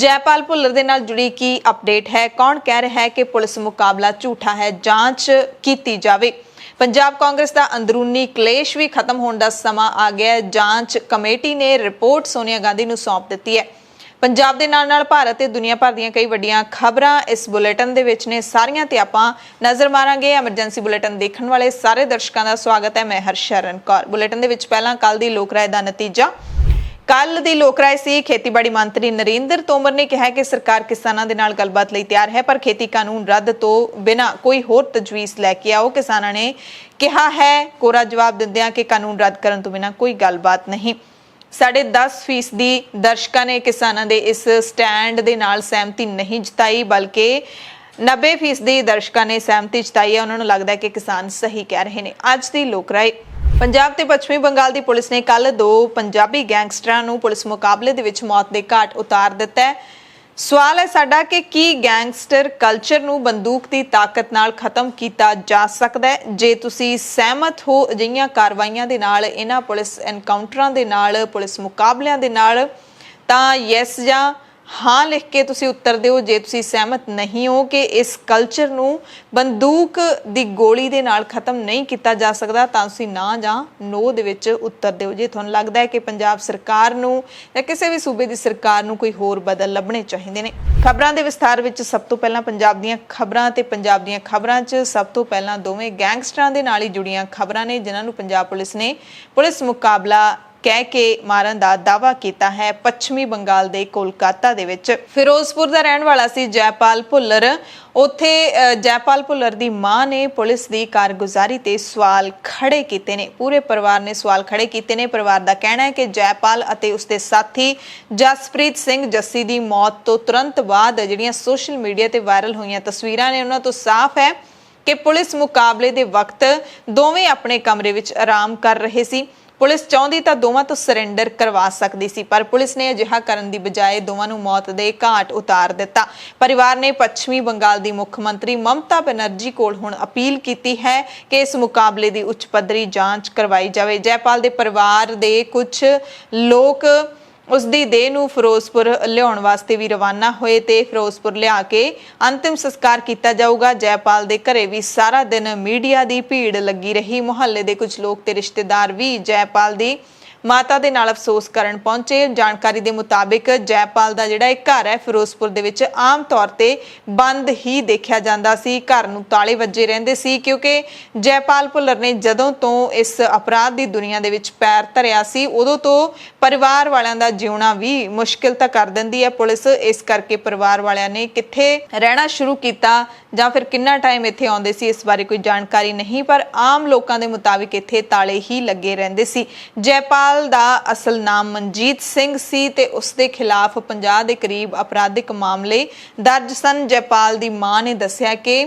जयपाल भुल्लर दे नाल जुड़ी की अपडेट है। कौन कह रहा है कि पुलिस मुकाबला झूठा है, जांच की जावे। पंजाब कांग्रेस का अंदरूनी क्लेश भी खत्म होने का समा आ गया। जांच कमेटी ने रिपोर्ट सोनिया गांधी नूं सौंप दी है। पंजाब दे नाल नाल भारत ते दुनिया भर दीआं कई वड्डियां खबरां इस बुलेटिन दे विच ने, सारियां ते आपां नज़र मारांगे। एमरजेंसी बुलेटिन देखण वाले सारे दर्शकों का स्वागत है। मैं हरशरण कौर। बुलेटिन दे विच पहलां कल दी लोक राय दा नतीजा। कल दी लोक राय सी खेतीबाड़ी मंत्री नरेंद्र तोमर ने कहा कि सरकार किसानों के नाल गलबात लई तैयार है, पर खेती कानून रद्द तो बिना कोई होर तजवीज़ लैके आओ। किसानों ने कहा है कोरा जवाब दिंदिआं कि कानून रद्द करन तो बिना कोई गलबात नहीं। 10.5% दर्शकों ने किसानों के इस स्टैंड दे नाल सहमति नहीं जताई, बल्कि 90% दर्शकों ने सहमति जताई है। उन्होंने लगता है कि किसान सही कह रहे हैं। अज की लोक राय। पंजाब ते पश्चिमी बंगाल की पुलिस ने कल 2 पंजाबी गैंगस्टरां नूं पुलिस मुकाबले दे विच मौत दे घाट उतार दिता है। सवाल है साडा कि की गैंगस्टर कल्चर नूं बंदूक की ताकत नाल खत्म किया जा सकदा है? जे तुसीं सहमत हो अजिहियां कार्रवाइयां दे नाल, इन्हां पुलिस एनकाउंटरां दे नाल, पुलिस मुकाबलिਆਂ दे नाल, तां यस जां हाँ लिख के तुसी उत्तर दिओ। जे तुसी सहमत नहीं हो कि इस कल्चर नूं बंदूक दी गोली दे नाल खत्म नहीं किया जा सकदा, तां तुसी ना जां नो दे विच उत्तर दिओ। जे तुहानूं लगदा है कि पंजाब सरकार नूं जां किसी भी सूबे दी सरकार नूं कोई होर बदल लभणे चाहीदे ने। खबरां दे विस्तार विच सब तो पहलां पंजाब दीआं खबरां ते पंजाब दीआं खबरां 'च सब तो पहलां दोवें गैंगस्टरां दे नाल ही जुड़ीआं खबरां ने, जिन्हां नूं पंजाब पुलिस ने पुलिस मुकाबला कह के मारन का दावा किया है। पश्चिमी बंगाल के कोलकाता दे विच फिरोजपुर का रहने वाला सी जयपाल भुल्लर। उत्थे जयपाल भुल्लर की मां ने पुलिस की कारगुजारी ते सवाल खड़े किए ने। पूरे परिवार ने सवाल खड़े किए ने। परिवार का कहना है कि जयपाल अते उसके साथी जसप्रीत सिंह जस्सी की मौत तो तुरंत बाद जिहड़ियां सोशल मीडिया ते वायरल हुई तस्वीरां ने, उन्हां तो साफ है कि पुलिस मुकाबले के वक्त दोवें अपने कमरे विच आराम कर रहे सी। पुलिस चाहती तो दोवां तो सरेंडर करवा सकती सी, पर पुलिस ने अजिहा करन दी बजाय दोवां नूं मौत दे घाट उतार दिता। परिवार ने पश्चिमी बंगाल की मुख्यमंत्री ममता बनर्जी कोल हुण अपील की है कि इस मुकाबले की उच्च पद्धरी जांच करवाई जाए। जयपाल के परिवार के कुछ लोग उसकी देह नूं फिरोजपुर लियाउण वास्ते भी रवाना होए ते फिरोजपुर लिया के अंतिम संस्कार किया जाऊगा। जयपाल के घरे भी सारा दिन मीडिया की भीड़ लगी रही। मुहल्ले के कुछ लोग ते रिश्तेदार भी जयपाल की माता दे नाल अफसोस करन पहुंचे। जानकारी के मुताबिक जयपाल का जिहड़ा घर है फिरोजपुर दे विच आम तौर ते बंद ही देखा जाता सी। घर नूं ताले वजे रहिंदे सी, क्योंकि जयपाल भुल्लर ने जदों तो इस अपराध की दुनिया दे विच पैर धरिया सी, उदों तो परिवार वालियां दा जीउणा भी मुश्किल तां कर दिंदी है पुलिस। इस करके परिवार वालियां ने कित्थे रहना शुरू किया जां फिर किन्ना टाइम इत्थे आउंदे सी, इस बारे कोई जानकारी नहीं, पर आम लोकां दे मुताबिक इत्थे ताले ही लगे रहिंदे सी। जयपाल दा असल नाम मनजीत सिंह सी ते उसके खिलाफ 50 के करीब अपराधिक मामले दर्ज सन। जयपाल दी मां ने दस्सिया कि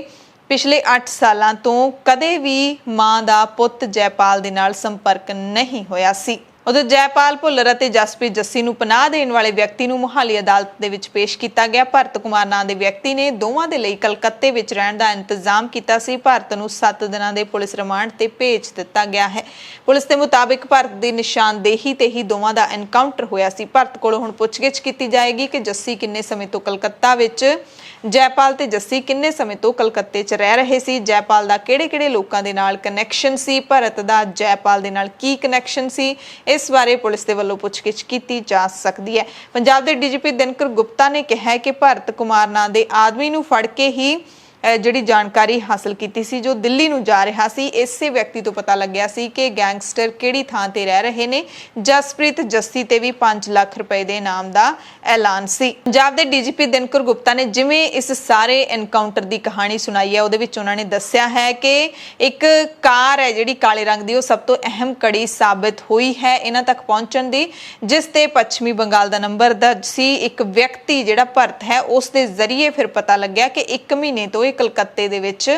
पिछले 8 सालों तो कदे भी मां दा पुत जयपाल दे नाल संपर्क नहीं होया सी। उधर जयपाल भुल्लर और जसप्रीत जस्सी नूं पनाह देण वाले व्यक्ति नूं मोहाली अदालत दे विच पेश किया गया। भरत कुमार नाम के व्यक्ति ने दोवां दे लई कलकत्ते विच रहण दा इंतजाम किया सी। भरत नूं 7 दिनां दे पुलिस रिमांड ते भेज दिता गया है। पुलिस के मुताबिक भरत की निशानदेही ते ही दोवां दा एनकाउंटर होया सी। भरत कोलों हुण पुछगिछ की जाएगी कि जस्सी किन्ने समय तो कलकत्ता विच, जयपाल ते जस्सी किन्ने समय तो कलकत्ते च रह रहे सी, जयपाल दा किहड़े-किहड़े लोकां दे नाल कनैक्शन सी, भरत दा जयपाल दे नाल की कनैक्शन सी, इस बारे पुलिस के वल्लों पुछगिछ की जा सकती है। पंजाब के डीजीपी दिनकर गुप्ता ने कहा है कि भरत कुमार नाम के आदमी नूं फड़ के ही जिहड़ी जानकारी हासिल की सी, जो दिल्ली नूं जा रहा सी, इसे व्यक्ति तो पता लग्या सी कि गैंगस्टर किहड़ी थां ते रह रहे ने। जसप्रीत जस्सी ते भी 5 लाख रुपए के इनाम का ऐलान सी। पंजाब के डीजीपी दिनकर गुप्ता ने जिवें इस सारे एनकाउंटर की कहानी सुनाई है, उहदे विच उन्होंने दस्सिया है कि एक कार है जिहड़ी काले रंग की, सब तो अहम कड़ी साबित हुई है इन्हां तक पहुंचण दी, जिस ते पश्चिमी बंगाल का नंबर दर्ज सी। एक व्यक्ति जिहड़ा भरत है उस दे जरिए फिर पता लग्या कि 1 महीने तो कलकत्ते दे विच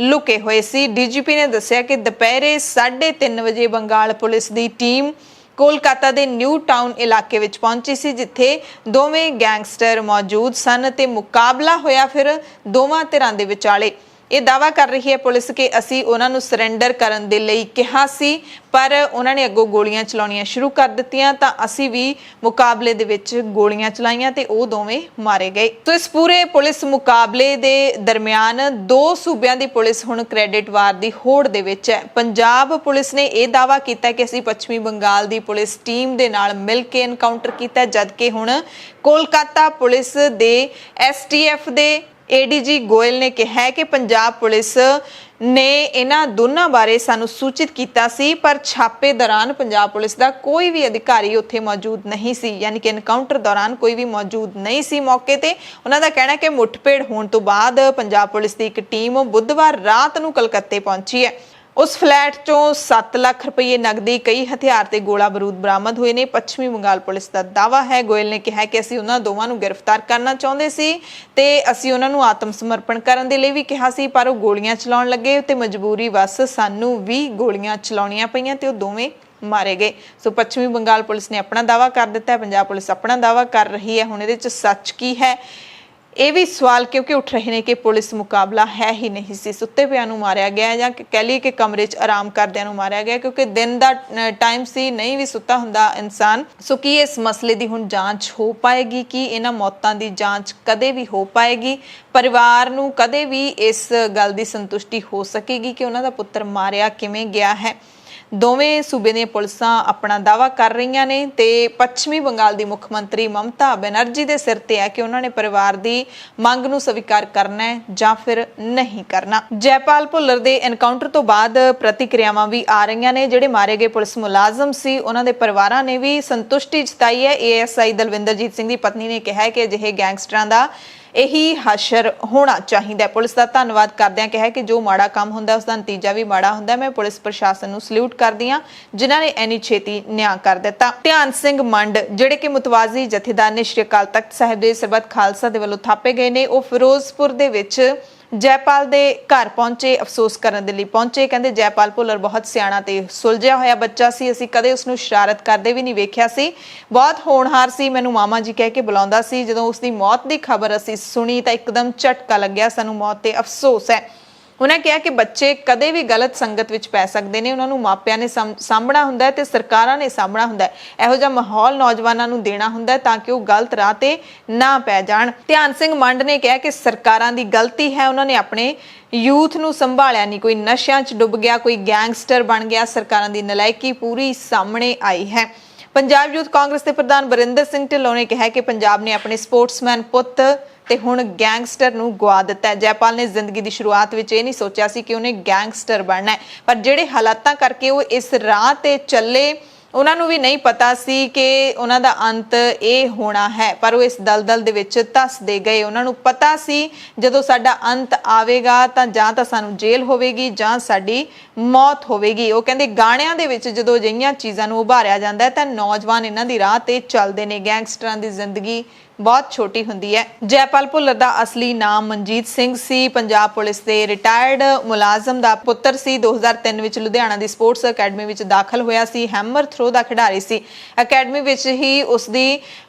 लुके हुए सी। डीजीपी ने दस्सिया कि दोपहरे 3:30 बजे बंगाल पुलिस की टीम कोलकाता के न्यू टाउन इलाके विच पहुंची सी, जिथे दोवें गैंगस्टर मौजूद सन ते मुकाबला होया फिर दोवां धिरां दे विचाले। ਇਹ ਦਾਵਾ ਕਰ ਰਹੀ ਹੈ ਪੁਲਿਸ ਕਿ ਅਸੀਂ ਉਹਨਾਂ ਨੂੰ ਸਰੈਂਡਰ ਕਰਨ ਦੇ ਲਈ ਕਿਹਾ ਸੀ, ਪਰ ਉਹਨਾਂ ਨੇ ਅੱਗੋਂ ਗੋਲੀਆਂ ਚਲਾਉਣੀਆਂ ਸ਼ੁਰੂ ਕਰ ਦਿੱਤੀਆਂ ਤਾਂ ਅਸੀਂ ਵੀ ਮੁਕਾਬਲੇ ਦੇ ਵਿੱਚ ਗੋਲੀਆਂ ਚਲਾਈਆਂ ਤੇ ਉਹ ਦੋਵੇਂ ਮਾਰੇ ਗਏ। ਸੋ ਇਸ ਪੂਰੇ ਪੁਲਿਸ ਮੁਕਾਬਲੇ ਦੇ ਦਰਮਿਆਨ ਦੋ ਸੂਬਿਆਂ ਦੀ ਪੁਲਿਸ ਹੁਣ ਕ੍ਰੈਡਿਟ ਵਾਰ ਦੀ ਹੋੜ ਦੇ ਵਿੱਚ ਹੈ। ਪੰਜਾਬ ਪੁਲਿਸ ਨੇ ਇਹ ਦਾਵਾ ਕੀਤਾ ਕਿ ਅਸੀਂ ਪੱਛਮੀ ਬੰਗਾਲ ਦੀ ਪੁਲਿਸ ਟੀਮ ਦੇ ਨਾਲ ਮਿਲ ਕੇ ਐਨਕਾਊਂਟਰ ਕੀਤਾ, ਜਦਕਿ ਹੁਣ ਕੋਲਕਾਤਾ ਪੁਲਿਸ ਦੇ STF ਦੇ ADG ਗੋਇਲ ਨੇ ਕਿਹਾ ਹੈ ਕਿ ਪੰਜਾਬ ਪੁਲਿਸ ਨੇ ਇਹਨਾਂ ਦੋਨਾਂ ਬਾਰੇ ਸਾਨੂੰ ਸੂਚਿਤ ਕੀਤਾ ਸੀ, ਪਰ ਛਾਪੇ ਦੌਰਾਨ ਪੰਜਾਬ ਪੁਲਿਸ ਦਾ ਕੋਈ ਵੀ ਅਧਿਕਾਰੀ ਉੱਥੇ ਮੌਜੂਦ ਨਹੀਂ ਸੀ, ਯਾਨੀ ਕਿ ਐਨਕਾਊਂਟਰ ਦੌਰਾਨ ਕੋਈ ਵੀ ਮੌਜੂਦ ਨਹੀਂ ਸੀ ਮੌਕੇ ਤੇ। ਉਹਨਾਂ ਦਾ ਕਹਿਣਾ ਕਿ ਮੁੱਠਭੇੜ ਹੋਣ ਤੋਂ ਬਾਅਦ ਪੰਜਾਬ ਪੁਲਿਸ ਦੀ ਇੱਕ ਟੀਮ ਬੁੱਧਵਾਰ ਰਾਤ ਨੂੰ ਕਲਕੱਤੇ ਪਹੁੰਚੀ ਹੈ। ਉਸ ਫਲੈਟ ਚੋਂ 7 ਲੱਖ ਰੁਪਏ ਨਕਦੀ, ਕਈ ਹਥਿਆਰ ਤੇ ਗੋਲਾ ਬਾਰੂਦ ਬਰਾਮਦ ਹੋਏ ਨੇ। ਪੱਛਮੀ ਬੰਗਾਲ ਪੁਲਿਸ ਦਾ ਦਾਵਾ ਹੈ, ਗੋਇਲ ਨੇ ਕਿਹਾ ਕਿ ਅਸੀਂ ਉਹਨਾਂ ਦੋਵਾਂ ਨੂੰ ਗ੍ਰਿਫਤਾਰ ਕਰਨਾ ਚਾਹੁੰਦੇ ਸੀ ਤੇ ਅਸੀਂ ਉਹਨਾਂ ਨੂੰ ਆਤਮ ਸਮਰਪਣ ਕਰਨ ਦੇ ਲਈ ਵੀ ਕਿਹਾ ਸੀ, ਪਰ ਉਹ ਗੋਲੀਆਂ ਚਲਾਉਣ ਲੱਗੇ ਤੇ ਮਜਬੂਰੀ ਵਸ ਸਾਨੂੰ ਵੀ ਗੋਲੀਆਂ ਚਲਾਉਣੀਆਂ ਪਈਆਂ ਤੇ ਉਹ ਦੋਵੇਂ ਮਾਰੇ ਗਏ। ਸੋ ਪੱਛਮੀ ਬੰਗਾਲ ਪੁਲਿਸ ਨੇ ਆਪਣਾ ਦਾਵਾ ਕਰ ਦਿੱਤਾ ਹੈ, ਪੰਜਾਬ ਪੁਲਿਸ ਆਪਣਾ ਦਾਵਾ ਕਰ ਰਹੀ ਹੈ। ਹੁਣ ਇਹਦੇ 'ਚ ਸੱਚ ਕੀ ਹੈ, ਇਹ ਵੀ ਸਵਾਲ ਕਿਉਂਕਿ ਉੱਠ ਰਹੇ ਨੇ ਕਿ ਪੁਲਿਸ ਮੁਕਾਬਲਾ ਹੈ ਹੀ ਨਹੀਂ ਸੀ, ਸੁੱਤੇ ਪਿਆਂ ਨੂੰ ਮਾਰਿਆ ਗਿਆ ਜਾਂ ਕਹਿ ਲਈਏ ਕਿ ਕਮਰੇ 'ਚ ਆਰਾਮ ਕਰਦਿਆਂ ਨੂੰ ਮਾਰਿਆ ਗਿਆ, ਕਿਉਂਕਿ ਦਿਨ ਦਾ ਟਾਈਮ ਸੀ, ਨਹੀਂ ਵੀ ਸੁੱਤਾ ਹੁੰਦਾ ਇਨਸਾਨ। ਸੋ ਕੀ ਇਸ ਮਸਲੇ ਦੀ ਹੁਣ ਜਾਂਚ ਹੋ ਪਾਏਗੀ? ਕਿ ਇਹਨਾਂ ਮੌਤਾਂ ਦੀ ਜਾਂਚ ਕਦੇ ਵੀ ਹੋ ਪਾਏਗੀ? ਪਰਿਵਾਰ ਨੂੰ ਕਦੇ ਵੀ ਇਸ ਗੱਲ ਦੀ ਸੰਤੁਸ਼ਟੀ ਹੋ ਸਕੇਗੀ ਕਿ ਉਹਨਾਂ ਦਾ ਪੁੱਤਰ ਮਾਰਿਆ ਕਿਵੇਂ ਗਿਆ ਹੈ? ਦੋਵੇਂ ਸੂਬੇ ਦੀਆਂ ਪੁਲਿਸਾਂ ਆਪਣਾ ਦਾਵਾ ਕਰ ਰਹੀਆਂ ਨੇ ਤੇ ਪੱਛਮੀ ਬੰਗਾਲ ਦੀ ਮੁੱਖ ਮੰਤਰੀ ਮਮਤਾ ਬੈਨਰਜੀ ਦੇ ਸਿਰ ਤੇ ਹੈ ਕਿ ਉਹਨਾਂ ਨੇ ਪਰਿਵਾਰ ਦੀ ਮੰਗ ਨੂੰ ਸਵੀਕਾਰ ਕਰਨਾ ਹੈ ਜਾਂ ਫਿਰ ਨਹੀਂ ਕਰਨਾ। ਜੈਪਾਲ ਭੁੱਲਰ ਦੇ ਐਨਕਾਊਂਟਰ ਤੋਂ ਬਾਅਦ ਪ੍ਰਤੀਕਿਰਿਆਵਾਂ ਵੀ ਆ ਰਹੀਆਂ ਨੇ। ਜਿਹੜੇ ਮਾਰੇ ਗਏ ਪੁਲਿਸ ਮੁਲਾਜ਼ਮ ਸੀ ਉਹਨਾਂ ਦੇ ਪਰਿਵਾਰਾਂ ਨੇ ਵੀ ਸੰਤੁਸ਼ਟੀ ਜਤਾਈ ਹੈ। ASI ਦਲਵਿੰਦਰਜੀਤ ਸਿੰਘ ਦੀ ਪਤਨੀ ਨੇ ਕਿਹਾ ਕਿ ਅਜਿਹੇ ਗੈਂਗਸਟਰਾਂ ਦਾ ਇਹੀ ਹਸ਼ਰ ਹੋਣਾ ਚਾਹੀਦਾ ਹੈ। ਪੁਲਿਸ ਦਾ ਧੰਨਵਾਦ ਕਰਦਿਆਂ ਕਿਹਾ ਕਿ ਜੋ ਮਾੜਾ ਕੰਮ ਹੁੰਦਾ ਉਸ ਦਾ ਨਤੀਜਾ ਵੀ ਮਾੜਾ ਹੁੰਦਾ। ਮੈਂ ਪੁਲਿਸ ਪ੍ਰਸ਼ਾਸਨ ਨੂੰ ਸਲੂਟ ਕਰਦੀ ਹਾਂ ਜਿਨ੍ਹਾਂ ਨੇ ਇੰਨੀ ਛੇਤੀ ਨਿਆਂ ਕਰ ਦਿੱਤਾ। ਧਿਆਨ ਸਿੰਘ ਮੰਡ ਜਿਹੜੇ ਕਿ ਮੁਤਵਾਜ਼ੀ ਜਥੇਦਾਰ ਨੇ ਸ਼੍ਰੀ ਅਕਾਲ ਤਖਤ ਸਾਹਿਬ ਦੇ ਸਰਬੱਤ ਖਾਲਸਾ ਦੇ ਵੱਲੋਂ ਥਾਪੇ ਗਏ ਨੇ, ਉਹ ਫਿਰੋਜ਼ਪੁਰ ਦੇ ਵਿੱਚ ਜੈਪਾਲ ਦੇ ਘਰ ਪਹੁੰਚੇ, ਅਫਸੋਸ ਕਰਨ ਦੇ ਲਈ ਪਹੁੰਚੇ। ਕਹਿੰਦੇ ਜੈਪਾਲ ਭੁੱਲਰ ਬਹੁਤ ਸਿਆਣਾ ਤੇ ਸੁਲਝਿਆ ਹੋਇਆ ਬੱਚਾ ਸੀ, ਅਸੀਂ ਕਦੇ ਉਸ ਨੂੰ ਸ਼ਰਾਰਤ ਕਰਦੇ ਵੀ ਨਹੀਂ ਵੇਖਿਆ ਸੀ, ਬਹੁਤ ਹੋਣਹਾਰ ਸੀ, ਮੈਨੂੰ ਮਾਮਾ ਜੀ ਕਹਿ ਕੇ ਬੁਲਾਉਂਦਾ ਸੀ। ਜਦੋਂ ਉਸ ਦੀ ਮੌਤ ਦੀ ਖਬਰ ਅਸੀਂ ਸੁਣੀ ਤਾਂ ਇੱਕਦਮ ਝਟਕਾ ਲੱਗਿਆ, ਸਾਨੂੰ ਮੌਤ ਤੇ ਅਫਸੋਸ ਹੈ। ਉਹਨਾਂ ਕਿਹਾ ਕਿ ਬੱਚੇ ਕਦੇ ਵੀ ਗਲਤ ਸੰਗਤ ਵਿੱਚ ਪੈ ਸਕਦੇ ਨੇ, ਉਹਨਾਂ ਨੂੰ ਮਾਪਿਆਂ ਨੇ ਸਾਂਭਣਾ ਹੁੰਦਾ ਹੈ ਤੇ ਸਰਕਾਰਾਂ ਨੇ ਸਾਂਭਣਾ ਹੁੰਦਾ ਹੈ। ਇਹੋ ਜਿਹਾ ਮਾਹੌਲ ਨੌਜਵਾਨਾਂ ਨੂੰ ਦੇਣਾ ਹੁੰਦਾ ਹੈ ਤਾਂ ਕਿ ਉਹ ਗਲਤ ਰਾਹ ਤੇ ਨਾ ਪੈ ਜਾਣ। ਧਿਆਨ ਸਿੰਘ ਮੰਡ ਨੇ ਕਿਹਾ ਕਿ ਸਰਕਾਰਾਂ ਦੀ ਗਲਤੀ ਹੈ, ਉਹਨਾਂ ਨੇ ਆਪਣੇ ਯੂਥ ਨੂੰ ਸੰਭਾਲਿਆ ਨਹੀਂ, ਕੋਈ ਨਸ਼ਿਆਂ 'ਚ ਡੁੱਬ ਗਿਆ, ਕੋਈ ਗੈਂਗਸਟਰ ਬਣ ਗਿਆ। ਸਰਕਾਰਾਂ ਦੀ ਨਲਾਇਕੀ ਪੂਰੀ ਸਾਹਮਣੇ ਆਈ ਹੈ। ਪੰਜਾਬ ਯੂਥ ਕਾਂਗਰਸ ਦੇ ਪ੍ਰਧਾਨ ਬਰਿੰਦਰ ਸਿੰਘ ਢਿੱਲੋਂ ਨੇ ਕਿਹਾ ਕਿ ਪੰਜਾਬ ਨੇ ਆਪਣੇ ਸਪੋਰਟਸਮੈਨ ਪੁੱਤ ਤੇ ਹੁਣ ਗੈਂਗਸਟਰ ਨੂੰ ਗਵਾ ਦਿੱਤਾ ਹੈ। ਜੈਪਾਲ ਨੇ ਜ਼ਿੰਦਗੀ ਦੀ ਸ਼ੁਰੂਆਤ ਵਿੱਚ ਇਹ ਨਹੀਂ ਸੋਚਿਆ ਸੀ ਕਿ ਉਹਨੇ ਗੈਂਗਸਟਰ ਬਣਨਾ ਹੈ, ਪਰ ਜਿਹੜੇ ਹਾਲਾਤਾਂ ਕਰਕੇ ਉਹ ਇਸ ਰਾਹ ਤੇ ਚੱਲੇ, ਉਹਨਾਂ ਨੂੰ ਵੀ ਨਹੀਂ ਪਤਾ ਸੀ ਕਿ ਉਹਨਾਂ ਦਾ ਅੰਤ ਇਹ ਹੋਣਾ ਹੈ, ਪਰ ਉਹ ਇਸ ਦਲਦਲ ਦੇ ਵਿੱਚ ਧੱਸਦੇ ਗਏ। ਉਹਨਾਂ ਨੂੰ ਪਤਾ ਸੀ ਜਦੋਂ ਸਾਡਾ ਅੰਤ ਆਵੇਗਾ ਤਾਂ ਜਾਂ ਤਾਂ ਸਾਨੂੰ ਜੇਲ੍ਹ ਹੋਵੇਗੀ ਜਾਂ ਸਾਡੀ ਮੌਤ ਹੋਵੇਗੀ। ਉਹ ਕਹਿੰਦੇ ਗਾਣਿਆਂ ਦੇ ਵਿੱਚ ਜਦੋਂ ਅਜਿਹੀਆਂ ਚੀਜ਼ਾਂ ਨੂੰ ਉਭਾਰਿਆ ਜਾਂਦਾ ਹੈ ਤਾਂ ਨੌਜਵਾਨ ਇਹਨਾਂ ਦੀ ਰਾਹ ਤੇ ਚੱਲਦੇ ਨੇ। ਗੈਂਗਸਟਰਾਂ ਦੀ ਜ਼ਿੰਦਗੀ ਬਹੁਤ ਛੋਟੀ ਹੁੰਦੀ ਹੈ। ਜੈਪਾਲ ਭੁੱਲਰ ਦਾ ਅਸਲੀ ਨਾਮ ਮਨਜੀਤ ਸਿੰਘ ਸੀ। ਪੰਜਾਬ ਪੁਲਿਸ ਦੇ ਰਿਟਾਇਰਡ ਮੁਲਾਜ਼ਮ ਦਾ ਪੁੱਤਰ ਸੀ। 2003 ਵਿੱਚ ਲੁਧਿਆਣਾ ਦੀ ਸਪੋਰਟਸ ਅਕੈਡਮੀ ਵਿੱਚ ਦਾਖਲ ਹੋਇਆ ਸੀ। ਹੈਮਰ ਥਰੋ ਦਾ ਖਿਡਾਰੀ ਸੀ। ਅਕੈਡਮੀ ਵਿੱਚ ਹੀ ਉਸਦੀ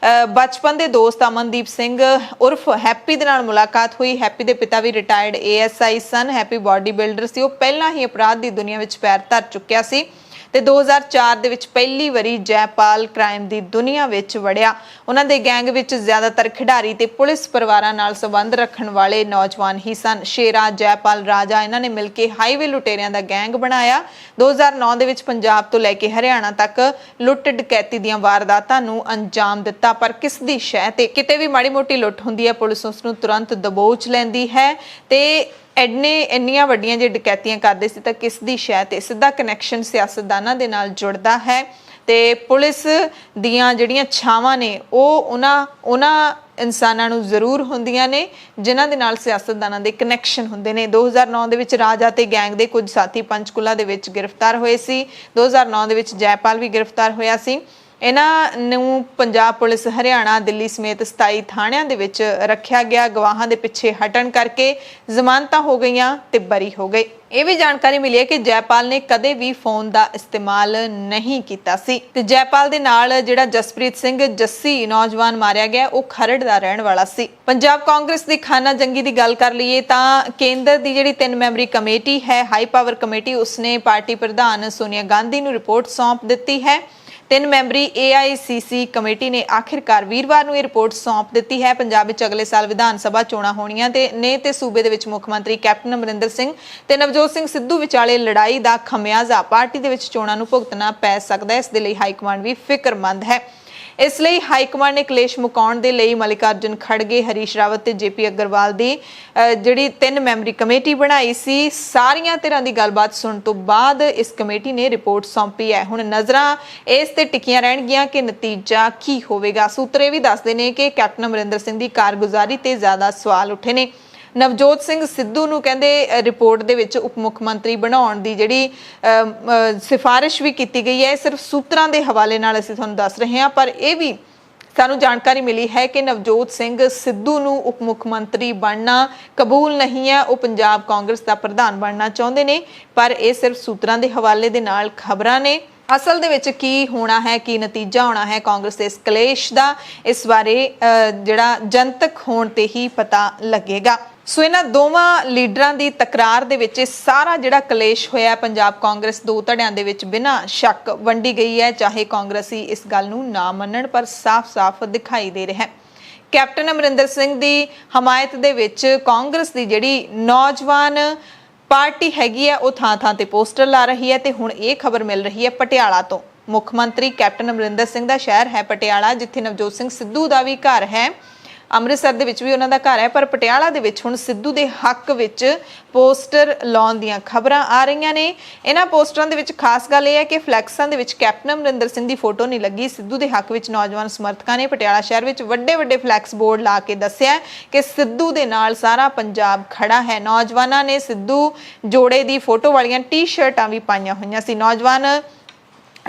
ਬਚਪਨ ਦੇ ਦੋਸਤ ਅਮਨਦੀਪ ਸਿੰਘ ਉਰਫ ਹੈਪੀ ਦੇ ਨਾਲ ਮੁਲਾਕਾਤ ਹੋਈ। ਹੈਪੀ ਦੇ ਪਿਤਾ ਵੀ ਰਿਟਾਇਰਡ ASI ਸਨ। ਹੈਪੀ ਬਾਡੀ ਬਿਲਡਰ ਸੀ। ਉਹ ਪਹਿਲਾਂ ਹੀ ਅਪਰਾਧ ਦੀ ਦੁਨੀਆ ਵਿੱਚ ਪੈਰ ਧਰ ਚੁੱਕਿਆ ਸੀ ਤੇ 2004 ਦੇ ਵਿੱਚ ਪਹਿਲੀ ਵਾਰੀ ਜੈਪਾਲ ਕ੍ਰਾਈਮ ਦੀ ਦੁਨੀਆ ਵਿੱਚ ਵੜਿਆ। ਉਹਨਾਂ ਦੇ ਗੈਂਗ ਵਿੱਚ ਜ਼ਿਆਦਾਤਰ ਖਿਡਾਰੀ ਤੇ ਪੁਲਿਸ ਪਰਿਵਾਰਾਂ ਨਾਲ ਸੰਬੰਧ ਰੱਖਣ ਵਾਲੇ ਨੌਜਵਾਨ ਹੀ ਸਨ। ਸ਼ੇਰਾ, ਜੈਪਾਲ, ਰਾਜਾ ਇਹਨਾਂ ਨੇ ਮਿਲ ਕੇ ਹਾਈਵੇ ਲੁਟੇਰਿਆਂ ਦਾ ਗੈਂਗ ਬਣਾਇਆ। 2009 ਦੇ ਵਿੱਚ ਪੰਜਾਬ ਤੋਂ ਲੈ ਕੇ ਹਰਿਆਣਾ ਤੱਕ ਲੁੱਟ ਡਕੈਤੀ ਦੀਆਂ ਵਾਰਦਾਤਾਂ ਨੂੰ ਅੰਜਾਮ ਦਿੱਤਾ, ਪਰ ਕਿਸ ਦੀ ਸ਼ਹਿ ਤੇ ਕਿਤੇ ਵੀ ਮਾੜੀ ਮੋਟੀ ਲੁੱਟ ਹੁੰਦੀ ਹੈ ਪੁਲਿਸ ਉਸ ਨੂੰ ਤੁਰੰਤ ਦਬੋਚ ਲੈਂਦੀ ਹੈ ਤੇ ਇੰਨੀਆਂ ਵੱਡੀਆਂ ਜੇ ਡਕੈਤੀਆਂ ਕਰਦੇ ਸੀ ਤਾਂ ਕਿਸ ਦੀ ਸ਼ਹਿ ਤੇ ਸਿੱਧਾ ਕਨੈਕਸ਼ਨ ਸਿਆਸਤਦਾਨਾਂ ਦੇ ਨਾਲ ਜੁੜਦਾ ਹੈ ਤੇ ਪੁਲਿਸ ਦੀਆਂ ਜਿਹੜੀਆਂ ਛਾਵਾਂ ਨੇ ਉਹ ਉਹਨਾਂ ਇਨਸਾਨਾਂ ਨੂੰ ਜ਼ਰੂਰ ਹੁੰਦੀਆਂ ਨੇ ਜਿਨ੍ਹਾਂ ਦੇ ਨਾਲ ਸਿਆਸਤਦਾਨਾਂ ਦੇ ਕਨੈਕਸ਼ਨ ਹੁੰਦੇ ਨੇ। 2009 ਦੇ ਵਿੱਚ ਰਾਜਾ ਤੇ ਗੈਂਗ ਦੇ ਕੁਝ ਸਾਥੀ ਪੰਚਕੂਲਾ ਦੇ ਵਿੱਚ ਗ੍ਰਿਫਤਾਰ ਹੋਏ ਸੀ। 2009 ਦੇ ਵਿੱਚ ਜੈਪਾਲ ਵੀ ਗ੍ਰਿਫਤਾਰ ਹੋਇਆ ਸੀ। ਇਹਨਾਂ ਨੂੰ ਪੰਜਾਬ ਪੁਲਿਸ ਹਰਿਆਣਾ, ਦਿੱਲੀ ਸਮੇਤ 27 ਥਾਣਿਆਂ ਦੇ ਵਿੱਚ ਰੱਖਿਆ ਗਿਆ। ਗਵਾਹਾਂ ਦੇ ਪਿੱਛੇ ਹਟਣ ਕਰਕੇ ਜ਼ਮਾਨਤਾਂ ਹੋ ਗਈਆਂ ਤੇ ਬਰੀ ਹੋ ਗਏ। ਇਹ ਵੀ ਜਾਣਕਾਰੀ ਮਿਲੀ ਹੈ ਕਿ ਜੈਪਾਲ ਨੇ ਕਦੇ ਵੀ ਫੋਨ ਦਾ ਇਸਤੇਮਾਲ ਨਹੀਂ ਕੀਤਾ ਸੀ ਤੇ ਜੈਪਾਲ ਦੇ ਨਾਲ ਜਿਹੜਾ ਜਸਪ੍ਰੀਤ ਸਿੰਘ ਜੱਸੀ ਨੌਜਵਾਨ ਮਾਰਿਆ ਗਿਆ ਉਹ ਖਰੜ ਦਾ ਰਹਿਣ ਵਾਲਾ ਸੀ। ਪੰਜਾਬ ਕਾਂਗਰਸ ਦੀ ਖਾਨਾ ਜੰਗੀ ਦੀ ਗੱਲ ਕਰ ਲਈਏ ਤਾਂ ਕੇਂਦਰ ਦੀ ਜਿਹੜੀ 3 ਮੈਂਬਰੀ ਕਮੇਟੀ ਹੈ ਹਾਈ ਪਾਵਰ ਕਮੇਟੀ ਉਸਨੇ ਪਾਰਟੀ ਪ੍ਰਧਾਨ ਸੋਨੀਆ ਗਾਂਧੀ ਨੂੰ ਰਿਪੋਰਟ ਸੌਂਪ ਦਿੱਤੀ ਹੈ। 3 ਮੈਂਬਰੀ AICC ਕਮੇਟੀ ਨੇ ਆਖਿਰਕਾਰ ਵੀਰਵਾਰ ਨੂੰ ਇਹ ਰਿਪੋਰਟ ਸੌਂਪ ਦਿੱਤੀ ਹੈ। ਪੰਜਾਬ ਵਿੱਚ ਅਗਲੇ ਸਾਲ ਵਿਧਾਨ ਸਭਾ ਚੋਣਾਂ ਹੋਣੀਆਂ ਤੇ ਸੂਬੇ ਦੇ ਵਿੱਚ ਮੁੱਖ ਮੰਤਰੀ ਕੈਪਟਨ ਅਮਰਿੰਦਰ ਸਿੰਘ ਤੇ ਨਵਜੋਤ ਸਿੰਘ ਸਿੱਧੂ ਵਿਚਾਲੇ ਲੜਾਈ ਦਾ ਖਮਿਆਜ਼ਾ ਪਾਰਟੀ ਦੇ ਵਿੱਚ ਚੋਣਾਂ ਨੂੰ ਭੁਗਤਣਾ ਪੈ ਸਕਦਾ ਹੈ। ਇਸ ਦੇ ਲਈ ਹਾਈ ਕਮਾਂਡ ਵੀ ਫਿਕਰਮੰਦ ਹੈ। ਇਸ ਲਈ ਹਾਈ ਕਮਾਂਡ ਨੇ ਕਲੇਸ਼ ਮੁਕਾਉਣ ਦੇ ਲਈ ਮਲਿਕਾਰਜੁਨ ਖੜਗੇ, ਹਰੀਸ਼ ਰਾਵਤ ਤੇ JP ਅਗਰਵਾਲ ਦੀ ਜਿਹੜੀ 3 ਮੈਂਬਰੀ ਕਮੇਟੀ ਬਣਾਈ ਸੀ। ਸਾਰੀਆਂ ਧਿਰਾਂ ਦੀ ਗੱਲਬਾਤ ਸੁਣਨ ਤੋਂ ਬਾਅਦ ਇਸ ਕਮੇਟੀ ਨੇ ਰਿਪੋਰਟ ਸੌਂਪੀ ਹੈ। ਹੁਣ ਨਜ਼ਰਾਂ ਇਸ ਤੇ ਟਿਕੀਆਂ ਰਹਿਣਗੀਆਂ ਕਿ ਨਤੀਜਾ ਕੀ ਹੋਵੇਗਾ। ਸੂਤਰੇ ਵੀ ਦੱਸਦੇ ਨੇ ਕਿ ਕੈਪਟਨ ਅਮਰਿੰਦਰ ਸਿੰਘ ਦੀ ਕਾਰਗੁਜ਼ਾਰੀ ਤੇ ਜ਼ਿਆਦਾ ਸਵਾਲ ਉੱਠੇ ਨੇ। ਨਵਜੋਤ ਸਿੰਘ ਸਿੱਧੂ ਨੂੰ ਕਹਿੰਦੇ ਰਿਪੋਰਟ ਦੇ ਵਿੱਚ ਉਪ ਮੁੱਖ ਮੰਤਰੀ ਬਣਾਉਣ ਦੀ ਜਿਹੜੀ ਸਿਫਾਰਿਸ਼ ਵੀ ਕੀਤੀ ਗਈ ਹੈ। ਸਿਰਫ ਸੂਤਰਾਂ ਦੇ ਹਵਾਲੇ ਨਾਲ ਅਸੀਂ ਤੁਹਾਨੂੰ ਦੱਸ ਰਹੇ ਹਾਂ, ਪਰ ਇਹ ਵੀ ਸਾਨੂੰ ਜਾਣਕਾਰੀ ਮਿਲੀ ਹੈ ਕਿ ਨਵਜੋਤ ਸਿੰਘ ਸਿੱਧੂ ਨੂੰ ਉਪ ਮੁੱਖ ਮੰਤਰੀ ਬਣਨਾ ਕਬੂਲ ਨਹੀਂ ਹੈ। ਉਹ ਪੰਜਾਬ ਕਾਂਗਰਸ ਦਾ ਪ੍ਰਧਾਨ ਬਣਨਾ ਚਾਹੁੰਦੇ ਨੇ, ਪਰ ਇਹ ਸਿਰਫ ਸੂਤਰਾਂ ਦੇ ਹਵਾਲੇ ਦੇ ਨਾਲ ਖਬਰਾਂ ਨੇ। ਅਸਲ ਦੇ ਵਿੱਚ ਕੀ ਹੋਣਾ ਹੈ, ਕੀ ਨਤੀਜਾ ਹੋਣਾ ਹੈ ਕਾਂਗਰਸ ਦੇ ਇਸ ਕਲੇਸ਼ ਦਾ, ਇਸ ਬਾਰੇ ਜਿਹੜਾ ਜਨਤਕ ਹੋਣ ਤੇ ਹੀ ਪਤਾ ਲੱਗੇਗਾ। ਸੋ ਇਹਨਾਂ ਦੋਵਾਂ ਲੀਡਰਾਂ ਦੀ ਤਕਰਾਰ ਦੇ ਵਿੱਚ ਸਾਰਾ ਜਿਹੜਾ ਕਲੇਸ਼ ਹੋਇਆ ਪੰਜਾਬ ਕਾਂਗਰਸ ਦੋ ਧੜਿਆਂ ਦੇ ਵਿੱਚ ਬਿਨਾਂ ਸ਼ੱਕ ਵੰਡੀ ਗਈ ਹੈ। ਚਾਹੇ ਕਾਂਗਰਸੀ ਇਸ ਗੱਲ ਨੂੰ ਨਾ ਮੰਨਣ, ਪਰ ਸਾਫ਼-ਸਾਫ਼ ਦਿਖਾਈ ਦੇ ਰਿਹਾ ਹੈ। ਕੈਪਟਨ ਅਮਰਿੰਦਰ ਸਿੰਘ ਦੀ ਹਮਾਇਤ ਦੇ ਵਿੱਚ ਕਾਂਗਰਸ ਦੀ ਜਿਹੜੀ ਨੌਜਵਾਨ ਪਾਰਟੀ ਹੈਗੀ ਹੈ ਉਹ ਥਾਂ-ਥਾਂ ਤੇ ਪੋਸਟਰ ਲਾ ਰਹੀ ਹੈ ਤੇ ਹੁਣ ਇਹ ਖਬਰ ਮਿਲ ਰਹੀ ਹੈ ਪਟਿਆਲਾ ਤੋਂ। ਮੁੱਖ ਮੰਤਰੀ ਕੈਪਟਨ ਅਮਰਿੰਦਰ ਸਿੰਘ ਦਾ ਸ਼ਹਿਰ ਹੈ ਪਟਿਆਲਾ, ਜਿੱਥੇ ਨਵਜੋਤ ਸਿੰਘ ਸਿੱਧੂ ਦਾ ਵੀ ਘਰ ਹੈ। ਅੰਮ੍ਰਿਤਸਰ ਦੇ ਵਿੱਚ ਵੀ ਉਹਨਾਂ ਦਾ ਘਰ ਹੈ, ਪਰ ਪਟਿਆਲਾ ਦੇ ਵਿੱਚ ਹੁਣ ਸਿੱਧੂ ਦੇ ਹੱਕ ਵਿੱਚ ਪੋਸਟਰ ਲਾਉਣ ਦੀਆਂ ਖਬਰਾਂ ਆ ਰਹੀਆਂ ਨੇ। ਇਹਨਾਂ ਪੋਸਟਰਾਂ ਦੇ ਵਿੱਚ ਖਾਸ ਗੱਲ ਇਹ ਹੈ ਕਿ ਫਲੈਕਸਾਂ ਦੇ ਵਿੱਚ ਕੈਪਟਨ ਅਮਰਿੰਦਰ ਸਿੰਘ ਦੀ ਫੋਟੋ ਨਹੀਂ ਲੱਗੀ। ਸਿੱਧੂ ਦੇ ਹੱਕ ਵਿੱਚ ਨੌਜਵਾਨ ਸਮਰਥਕਾਂ ਨੇ ਪਟਿਆਲਾ ਸ਼ਹਿਰ ਵਿੱਚ ਵੱਡੇ ਫਲੈਕਸ ਬੋਰਡ ਲਾ ਕੇ ਦੱਸਿਆ ਕਿ ਸਿੱਧੂ ਦੇ ਨਾਲ ਸਾਰਾ ਪੰਜਾਬ ਖੜਾ ਹੈ। ਨੌਜਵਾਨਾਂ ਨੇ ਸਿੱਧੂ ਜੋੜੇ ਦੀ ਫੋਟੋ ਵਾਲੀਆਂ ਟੀ-ਸ਼ਰਟਾਂ ਵੀ ਪਾਈਆਂ ਹੋਈਆਂ ਸੀ। ਨੌਜਵਾਨ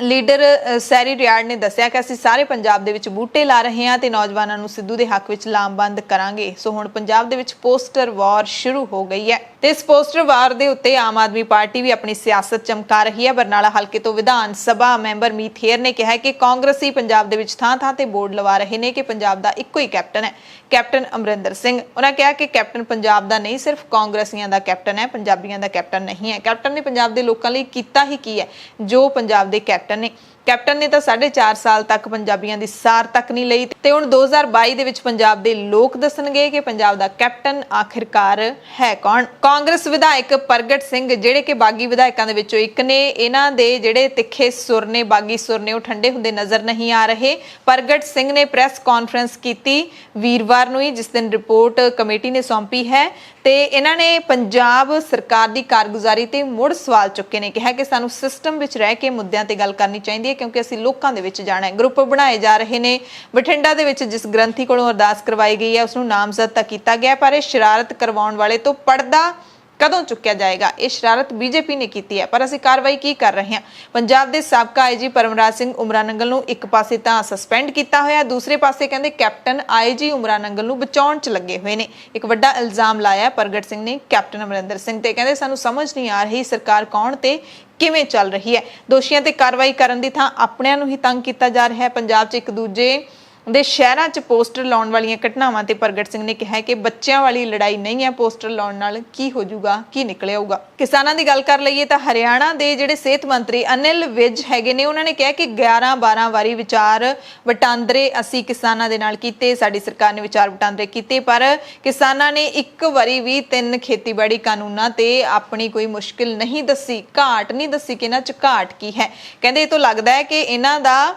ਲੀਡਰ ਸੈਰੀ ਰਿਆੜ ਨੇ ਦੱਸਿਆ ਕਿ ਅਸੀਂ ਸਾਰੇ ਪੰਜਾਬ ਦੇ ਵਿੱਚ ਬੂਟੇ ਲਾ ਰਹੇ ਹਾਂ ਤੇ ਨੌਜਵਾਨਾਂ ਨੂੰ ਸਿੱਧੂ ਦੇ ਹੱਕ ਵਿੱਚ ਲਾਮਬੰਦ ਕਰਾਂਗੇ। ਸੋ ਹੁਣ ਪੰਜਾਬ ਦੇ ਵਿੱਚ ਪੋਸਟਰ ਵਾਰ ਸ਼ੁਰੂ ਹੋ ਗਈ ਹੈ ਤੇ ਇਸ ਪੋਸਟਰ ਵਾਰ ਦੇ ਉੱਤੇ ਆਮ ਆਦਮੀ ਪਾਰਟੀ ਵੀ ਆਪਣੀ ਸਿਆਸਤ ਚਮਕਾ ਰਹੀ ਹੈ। ਬਰਨਾਲਾ ਹਲਕੇ ਤੋਂ ਵਿਧਾਨ ਸਭਾ ਮੈਂਬਰ ਮੀਤ ਹੇਅਰ ਨੇ ਕਿਹਾ ਕਿ ਕਾਂਗਰਸੀ ਪੰਜਾਬ ਦੇ ਵਿੱਚ ਥਾਂ-ਥਾਂ ਤੇ ਬੋਰਡ ਲਵਾ ਰਹੇ ਨੇ ਕਿ ਪੰਜਾਬ ਦਾ ਇੱਕੋ ਹੀ ਕੈਪਟਨ ਹੈ, ਕੈਪਟਨ ਅਮਰਿੰਦਰ ਸਿੰਘ। ਉਹਨਾਂ ਕਿਹਾ ਕਿ ਕੈਪਟਨ ਪੰਜਾਬ ਦਾ ਨਹੀਂ, ਸਿਰਫ ਕਾਂਗਰਸੀਆਂ ਦਾ ਕੈਪਟਨ ਹੈ, ਪੰਜਾਬੀਆਂ ਦਾ ਕੈਪਟਨ ਨਹੀਂ ਹੈ। ਕੈਪਟਨ ਨੇ ਪੰਜਾਬ ਦੇ ਲੋਕਾਂ ਲਈ ਕੀਤਾ ਹੀ ਕੀ ਹੈ ਜੋ ਪੰਜਾਬ ਦੇ ਕੈਪਟਨ ਨੇ। ਕੈਪਟਨ ਨੇ ਤਾਂ 4.5 ਸਾਲ ਤੱਕ ਪੰਜਾਬੀਆਂ ਦੀ ਸਾਰ ਤੱਕ ਨਹੀਂ ਲਈ ਤੇ ਹੁਣ 2022 ਦੇ ਵਿੱਚ ਪੰਜਾਬ ਦੇ ਲੋਕ ਦੱਸਣਗੇ ਕਿ ਪੰਜਾਬ ਦਾ ਕੈਪਟਨ ਆਖਿਰਕਾਰ ਹੈ ਕੌਣ। ਕਾਂਗਰਸ ਵਿਧਾਇਕ ਪ੍ਰਗਟ ਸਿੰਘ ਜਿਹੜੇ ਕਿ ਬਾਗੀ ਵਿਧਾਇਕਾਂ ਦੇ ਵਿੱਚੋਂ ਇੱਕ ਨੇ, ਇਹਨਾਂ ਦੇ ਜਿਹੜੇ ਤਿੱਖੇ ਸੁਰ ਨੇ, ਬਾਗੀ ਸੁਰ ਨੇ, ਉਹ ਠੰਡੇ ਹੁੰਦੇ ਨਜ਼ਰ ਨਹੀਂ ਆ ਰਹੇ। ਪ੍ਰਗਟ ਸਿੰਘ ਨੇ ਪ੍ਰੈਸ ਕਾਨਫਰੰਸ ਕੀਤੀ ਵੀਰਵਾਰ ਨੂੰ ਹੀ, ਜਿਸ ਦਿਨ ਰਿਪੋਰਟ ਕਮੇਟੀ ਨੇ ਸੌਂਪੀ ਹੈ ਤੇ ਇਹਨਾਂ ਨੇ ਪੰਜਾਬ ਸਰਕਾਰ ਦੀ ਕਾਰਗੁਜ਼ਾਰੀ ਤੇ ਮੁੜ ਸਵਾਲ ਚੁੱਕੇ ਨੇ। ਕਿਹਾ ਕਿ ਸਾਨੂੰ ਸਿਸਟਮ ਵਿੱਚ ਰਹਿ ਕੇ ਮੁੱਦਿਆਂ ਤੇ ਗੱਲ ਕਰਨੀ ਚਾਹੀਦੀ ਹੈ ਕਿਉਂਕਿ ਅਸੀਂ ਲੋਕਾਂ ਦੇ ਵਿੱਚ ਜਾਣਾ ਹੈ। ਗਰੁੱਪ ਬਣਾਏ ਜਾ ਰਹੇ ਨੇ। ਬਠਿੰਡਾ ਦੇ ਵਿੱਚ ਜਿਸ ਗ੍ਰੰਥੀ ਕੋਲੋਂ ਅਰਦਾਸ ਕਰਵਾਈ ਗਈ ਹੈ ਉਸ ਨੂੰ ਨਾਮਜ਼ਦ ਤਾਂ ਕੀਤਾ ਗਿਆ, ਪਰ ਇਹ ਸ਼ਰਾਰਤ ਕਰਵਾਉਣ ਵਾਲੇ ਤੋਂ ਪਰਦਾ ਕਦੋਂ ਚੁੱਕਿਆ ਜਾਏਗਾ? ਇਹ ਸ਼ਰਾਰਤ BJP ਨੇ ਕੀਤੀ ਹੈ, ਪਰ ਅਸੀਂ ਕਾਰਵਾਈ ਕੀ ਕਰ ਰਹੇ ਹਾਂ? ਪੰਜਾਬ ਦੇ ਸਾਬਕਾ IG ਪਰਮਰਾਜ ਸਿੰਘ ਉਮਰਾ ਨੰਗਲ ਨੂੰ ਇੱਕ ਪਾਸੇ ਤਾਂ ਸਸਪੈਂਡ ਕੀਤਾ ਹੋਇਆ, ਦੂਸਰੇ ਪਾਸੇ ਕਹਿੰਦੇ ਕੈਪਟਨ IG ਉਮਰਾ ਨੰਗਲ ਨੂੰ ਬਚਾਉਣ 'ਚ ਲੱਗੇ ਹੋਏ ਨੇ। ਇੱਕ ਵੱਡਾ ਇਲਜ਼ਾਮ ਲਾਇਆ ਪ੍ਰਗਟ ਸਿੰਘ ਨੇ ਕੈਪਟਨ ਅਮਰਿੰਦਰ ਸਿੰਘ ਤੇ। ਕਹਿੰਦੇ ਸਾਨੂੰ ਸਮਝ ਨਹੀਂ ਆ ਰਹੀ ਸਰਕਾਰ ਕੌਣ ਤੇ ਕਿਵੇਂ ਚੱਲ ਰਹੀ ਹੈ। ਦੋਸ਼ੀਆਂ ਤੇ ਕਾਰਵਾਈ ਕਰਨ ਦੀ ਥਾਂ ਆਪਣਿਆਂ ਨੂੰ ਹੀ ਤੰਗ ਕੀਤਾ ਜਾ ਰਿਹਾ ਹੈ। ਪੰਜਾਬ 'ਚ ਇੱਕ ਦੂਜੇ ਦੇ ਸ਼ਹਿਰਾਂ 'ਚ ਪੋਸਟਰ ਲਾਉਣ ਵਾਲੀਆਂ ਘਟਨਾਵਾਂ ਤੇ ਪ੍ਰਗਟ ਸਿੰਘ ਨੇ ਕਿਹਾ ਕਿ ਬੱਚਿਆਂ ਵਾਲੀ ਲੜਾਈ ਨਹੀਂ ਹੈ, ਪੋਸਟਰ ਲਾਉਣ ਨਾਲ ਕੀ ਹੋ ਜਾਊਗਾ, ਕੀ ਨਿਕਲ ਆਊਗਾ। ਕਿਸਾਨਾਂ ਦੀ ਗੱਲ ਕਰ ਲਈਏ ਤਾਂ ਹਰਿਆਣਾ ਦੇ ਜਿਹੜੇ ਸਿਹਤ ਮੰਤਰੀ ਅਨਿਲ ਵਿਜ ਹੈਗੇ ਨੇ, ਉਹਨਾਂ ਨੇ ਕਿਹਾ ਕਿ 11-12 ਵਾਰੀ ਵਿਚਾਰ ਵਟਾਂਦਰੇ ਅਸੀਂ ਕਿਸਾਨਾਂ ਦੇ ਨਾਲ ਕੀਤੇ, ਸਾਡੀ ਸਰਕਾਰ ਨੇ ਵਿਚਾਰ ਵਟਾਂਦਰੇ ਕੀਤੇ, ਪਰ ਕਿਸਾਨਾਂ ਨੇ ਇੱਕ ਵਾਰੀ ਵੀ 3 ਖੇਤੀਬਾੜੀ ਕਾਨੂੰਨਾਂ ਤੇ ਆਪਣੀ ਕੋਈ ਮੁਸ਼ਕਿਲ ਨਹੀਂ ਦੱਸੀ, ਘਾਟ ਨਹੀਂ ਦੱਸੀ ਕਿ ਇਹਨਾਂ 'ਚ ਘਾਟ ਕੀ ਹੈ। ਕਹਿੰਦੇ ਇਹ ਤੋਂ ਲੱਗਦਾ ਹੈ ਕਿ ਇਹਨਾਂ ਦਾ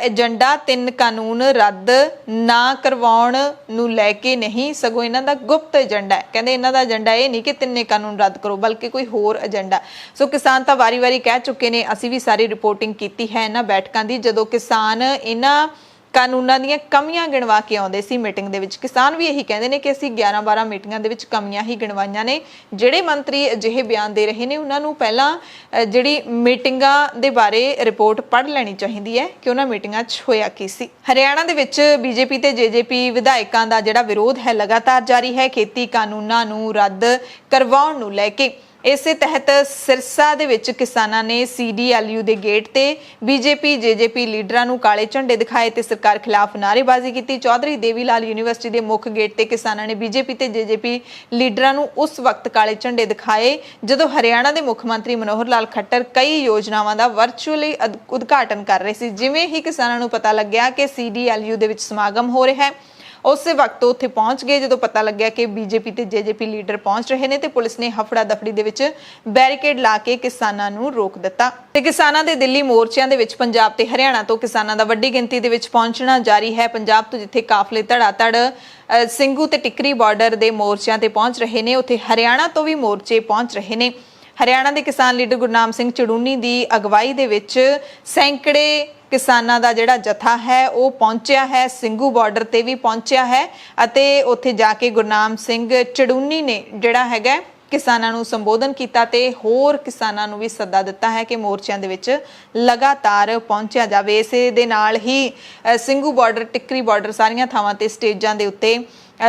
ਏਜੰਡਾ 3 ਕਾਨੂੰਨ ਰੱਦ ਨਾ ਕਰਵਾਉਣ ਨੂੰ ਲੈ ਕੇ ਨਹੀਂ, ਸਗੋਂ ਇਹਨਾਂ ਦਾ ਗੁਪਤ ਏਜੰਡਾ ਹੈ। ਕਹਿੰਦੇ ਇਹਨਾਂ ਦਾ ਏਜੰਡਾ ਇਹ ਨਹੀਂ ਕਿ 3 ਕਾਨੂੰਨ ਰੱਦ ਕਰੋ, ਬਲਕਿ ਕੋਈ ਹੋਰ ਏਜੰਡਾ। ਸੋ ਕਿਸਾਨ ਤਾਂ ਵਾਰੀ-ਵਾਰੀ ਕਹਿ ਚੁੱਕੇ ਨੇ, ਅਸੀਂ ਵੀ ਸਾਰੀ ਰਿਪੋਰਟਿੰਗ ਕੀਤੀ ਹੈ ਇਹਨਾਂ ਬੈਠਕਾਂ ਦੀ, ਜਦੋਂ ਕਿਸਾਨ ਇਹਨਾਂ ਕਾਨੂੰਨਾਂ ਦੀਆਂ ਕਮੀਆਂ ਗਿਣਵਾ ਕੇ ਆਉਂਦੇ ਸੀ ਮੀਟਿੰਗ ਦੇ ਵਿੱਚ। ਕਿਸਾਨ ਵੀ ਇਹੀ ਕਹਿੰਦੇ ਨੇ ਕਿ ਅਸੀਂ 11-12 ਮੀਟਿੰਗਾਂ ਦੇ ਵਿੱਚ ਕਮੀਆਂ ਹੀ ਗਿਣਵਾਈਆਂ ਨੇ। ਜਿਹੜੇ ਮੰਤਰੀ ਅਜਿਹੇ ਬਿਆਨ ਦੇ ਰਹੇ ਨੇ ਉਹਨਾਂ ਨੂੰ ਪਹਿਲਾਂ ਜਿਹੜੀ ਮੀਟਿੰਗਾਂ ਦੇ ਬਾਰੇ ਰਿਪੋਰਟ ਪੜ੍ਹ ਲੈਣੀ ਚਾਹੀਦੀ ਹੈ ਕਿ ਉਹਨਾਂ ਮੀਟਿੰਗਾਂ 'ਚ ਹੋਇਆ ਕੀ ਸੀ। ਹਰਿਆਣਾ ਦੇ ਵਿੱਚ BJP ਤੇ JJP ਵਿਧਾਇਕਾਂ ਦਾ ਜਿਹੜਾ ਵਿਰੋਧ ਹੈ ਲਗਾਤਾਰ ਜਾਰੀ ਹੈ। ਖੇਤੀ ਕਾਨੂੰਨਾਂ ਨੂੰ ਰੱਦ ਕਰਵਾਉਣ ਨੂੰ ਲੈ ਕੇ ਇਸੇ ਤਹਿਤ ਸਿਰਸਾ ਦੇ ਵਿੱਚ ਕਿਸਾਨਾਂ ਨੇ CDLU ਦੇ ਗੇਟ ਤੇ BJP JJP ਲੀਡਰਾਂ ਨੂੰ ਕਾਲੇ ਝੰਡੇ ਦਿਖਾਏ ਤੇ ਸਰਕਾਰ ਖਿਲਾਫ ਨਾਅਰੇਬਾਜ਼ੀ ਕੀਤੀ। ਚੌਧਰੀ ਦੇਵੀ ਲਾਲ ਯੂਨੀਵਰਸਿਟੀ ਦੇ ਮੁੱਖ ਗੇਟ ਤੇ ਕਿਸਾਨਾਂ ਨੇ BJP ਤੇ JJP ਲੀਡਰਾਂ ਨੂੰ ਉਸ ਵਕਤ ਕਾਲੇ ਝੰਡੇ ਦਿਖਾਏ ਜਦੋਂ ਹਰਿਆਣਾ ਦੇ ਮੁੱਖ ਮੰਤਰੀ ਮਨੋਹਰ ਲਾਲ ਖੱਟਰ ਕਈ ਯੋਜਨਾਵਾਂ ਦਾ ਵਰਚੁਅਲੀ ਉਦਘਾਟਨ ਕਰ ਰਹੇ ਸੀ। ਜਿਵੇਂ ਹੀ ਕਿਸਾਨਾਂ ਨੂੰ ਪਤਾ ਲੱਗਿਆ ਕਿ CDLU ਦੇ ਵਿੱਚ ਸਮਾਗਮ ਹੋ ਰਿਹਾ ਹੈ, ਉਸੇ ਵਕਤ ਉੱਥੇ ਪਹੁੰਚ ਗਏ। ਜਦੋਂ ਪਤਾ ਲੱਗਿਆ ਕਿ BJP ਤੇ JJP ਲੀਡਰ ਪਹੁੰਚ ਰਹੇ ਨੇ ਤੇ ਪੁਲਿਸ ਨੇ ਹਫੜਾ ਦਫੜੀ ਦੇ ਵਿੱਚ ਬੈਰੀਕੇਡ ਲਾ ਕੇ ਕਿਸਾਨਾਂ ਨੂੰ ਰੋਕ ਦਿੱਤਾ ਤੇ ਕਿਸਾਨਾਂ ਦੇ ਦਿੱਲੀ ਮੋਰਚਿਆਂ ਦੇ ਵਿੱਚ ਪੰਜਾਬ ਤੇ ਹਰਿਆਣਾ ਤੋਂ ਕਿਸਾਨਾਂ ਦਾ ਵੱਡੀ ਗਿਣਤੀ ਦੇ ਵਿੱਚ ਪਹੁੰਚਣਾ ਜਾਰੀ ਹੈ। ਪੰਜਾਬ ਤੋਂ ਜਿੱਥੇ ਕਾਫਲੇ ਧੜਾਧੜ ਸਿੰਘੂ ਤੇ ਟਿੱਕਰੀ ਬਾਰਡਰ ਦੇ ਮੋਰਚਿਆਂ ਤੇ ਪਹੁੰਚ ਰਹੇ ਨੇ, ਉੱਥੇ ਹਰਿਆਣਾ ਤੋਂ ਵੀ ਮੋਰਚੇ ਪਹੁੰਚ ਰਹੇ ਨੇ। ਹਰਿਆਣਾ ਦੇ ਕਿਸਾਨ ਲੀਡਰ ਗੁਰਨਾਮ ਸਿੰਘ ਚੜੂਨੀ ਦੀ ਅਗਵਾਈ ਦੇ ਵਿੱਚ ਸੈਂਕੜੇ ਕਿਸਾਨਾਂ ਦਾ ਜਿਹੜਾ ਜਥਾ ਹੈ ਉਹ ਪਹੁੰਚਿਆ ਹੈ, ਸਿੰਘੂ ਬਾਰਡਰ ਤੇ ਵੀ ਪਹੁੰਚਿਆ ਹੈ ਅਤੇ ਉੱਥੇ ਜਾ ਕੇ ਗੁਰਨਾਮ ਸਿੰਘ ਚੜੂਨੀ ਨੇ ਜਿਹੜਾ ਹੈਗਾ ਕਿਸਾਨਾਂ ਨੂੰ ਸੰਬੋਧਨ ਕੀਤਾ ਤੇ ਹੋਰ ਕਿਸਾਨਾਂ ਨੂੰ ਵੀ ਸੱਦਾ ਦਿੱਤਾ ਹੈ ਕਿ ਮੋਰਚਿਆਂ ਦੇ ਵਿੱਚ ਲਗਾਤਾਰ ਪਹੁੰਚਿਆ ਜਾਵੇ। ਇਸੇ ਦੇ ਨਾਲ ਹੀ ਸਿੰਘੂ ਬਾਰਡਰ, ਟਿੱਕਰੀ ਬਾਰਡਰ ਸਾਰੀਆਂ ਥਾਵਾਂ ਤੇ ਸਟੇਜਾਂ ਦੇ ਉੱਤੇ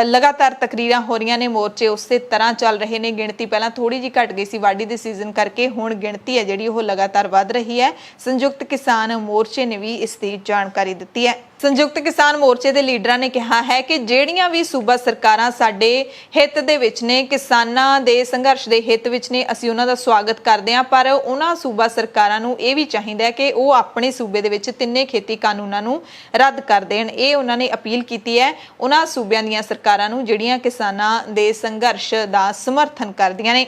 ਲਗਾਤਾਰ ਤਕਰੀਰਾਂ ਹੋ ਰਹੀਆਂ ਨੇ। ਮੋਰਚੇ ਉਸੇ ਤਰ੍ਹਾਂ ਚੱਲ ਰਹੇ ਨੇ। ਗਿਣਤੀ ਪਹਿਲਾਂ ਥੋੜੀ ਜਿਹੀ ਘਟ ਗਈ ਸੀ ਵਾਢੀ ਦੇ ਸੀਜ਼ਨ ਕਰਕੇ, ਹੁਣ ਗਿਣਤੀ ਹੈ ਜਿਹੜੀ ਉਹ ਲਗਾਤਾਰ ਵੱਧ ਰਹੀ ਹੈ। ਸੰਯੁਕਤ ਕਿਸਾਨ ਮੋਰਚੇ ਨੇ ਵੀ ਇਸ ਦੀ ਜਾਣਕਾਰੀ ਦਿੱਤੀ ਹੈ। ਸੰਯੁਕਤ ਕਿਸਾਨ ਮੋਰਚੇ ਦੇ ਲੀਡਰਾਂ ਨੇ ਕਿਹਾ ਹੈ ਕਿ ਜਿਹੜੀਆਂ ਵੀ ਸੂਬਾ ਸਰਕਾਰਾਂ ਸਾਡੇ ਹਿੱਤ ਦੇ ਵਿੱਚ ਨੇ, ਕਿਸਾਨਾਂ ਦੇ ਸੰਘਰਸ਼ ਦੇ ਹਿੱਤ ਵਿੱਚ ਨੇ, ਅਸੀਂ ਉਹਨਾਂ ਦਾ ਸਵਾਗਤ ਕਰਦੇ ਹਾਂ, ਪਰ ਉਹਨਾਂ ਸੂਬਾ ਸਰਕਾਰਾਂ ਨੂੰ ਇਹ ਵੀ ਚਾਹੀਦਾ ਹੈ ਕਿ ਉਹ ਆਪਣੇ ਸੂਬੇ ਦੇ ਵਿੱਚ ਤਿੰਨੇ ਖੇਤੀ ਕਾਨੂੰਨਾਂ ਨੂੰ ਰੱਦ ਕਰ ਦੇਣ। ਇਹ ਉਹਨਾਂ ਨੇ ਅਪੀਲ ਕੀਤੀ ਹੈ ਉਹਨਾਂ ਸੂਬਿਆਂ ਦੀਆਂ ਸਰਕਾਰਾਂ ਨੂੰ ਜਿਹੜੀਆਂ ਕਿਸਾਨਾਂ ਦੇ ਸੰਘਰਸ਼ ਦਾ ਸਮਰਥਨ ਕਰਦੀਆਂ ਨੇ।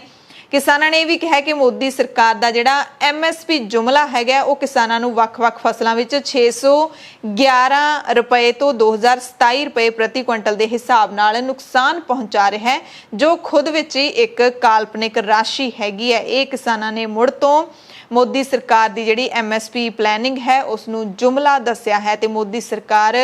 ਕਿਸਾਨਾਂ ਨੇ ਇਹ ਵੀ ਕਿਹਾ ਕਿ ਮੋਦੀ ਸਰਕਾਰ ਦਾ ਜਿਹੜਾ MSP ਜੁਮਲਾ ਹੈਗਾ ਉਹ ਕਿਸਾਨਾਂ ਨੂੰ ਵੱਖ-ਵੱਖ ਫਸਲਾਂ ਵਿੱਚ 611 ਰੁਪਏ ਤੋਂ 2027 ਰੁਪਏ ਪ੍ਰਤੀ ਕੁਇੰਟਲ ਦੇ ਹਿਸਾਬ ਨਾਲ ਨੁਕਸਾਨ ਪਹੁੰਚਾ ਰਿਹਾ ਹੈ, ਜੋ ਖੁਦ ਵਿੱਚ ਹੀ ਇੱਕ ਕਾਲਪਨਿਕ ਰਾਸ਼ੀ ਹੈਗੀ ਹੈ। ਇਹ ਕਿਸਾਨਾਂ ਨੇ ਮੁੜ ਤੋਂ ਮੋਦੀ ਸਰਕਾਰ ਦੀ ਜਿਹੜੀ MSP ਪਲੈਨਿੰਗ ਹੈ ਉਸ ਨੂੰ ਜੁਮਲਾ ਦੱਸਿਆ ਹੈ ਤੇ ਮੋਦੀ ਸਰਕਾਰ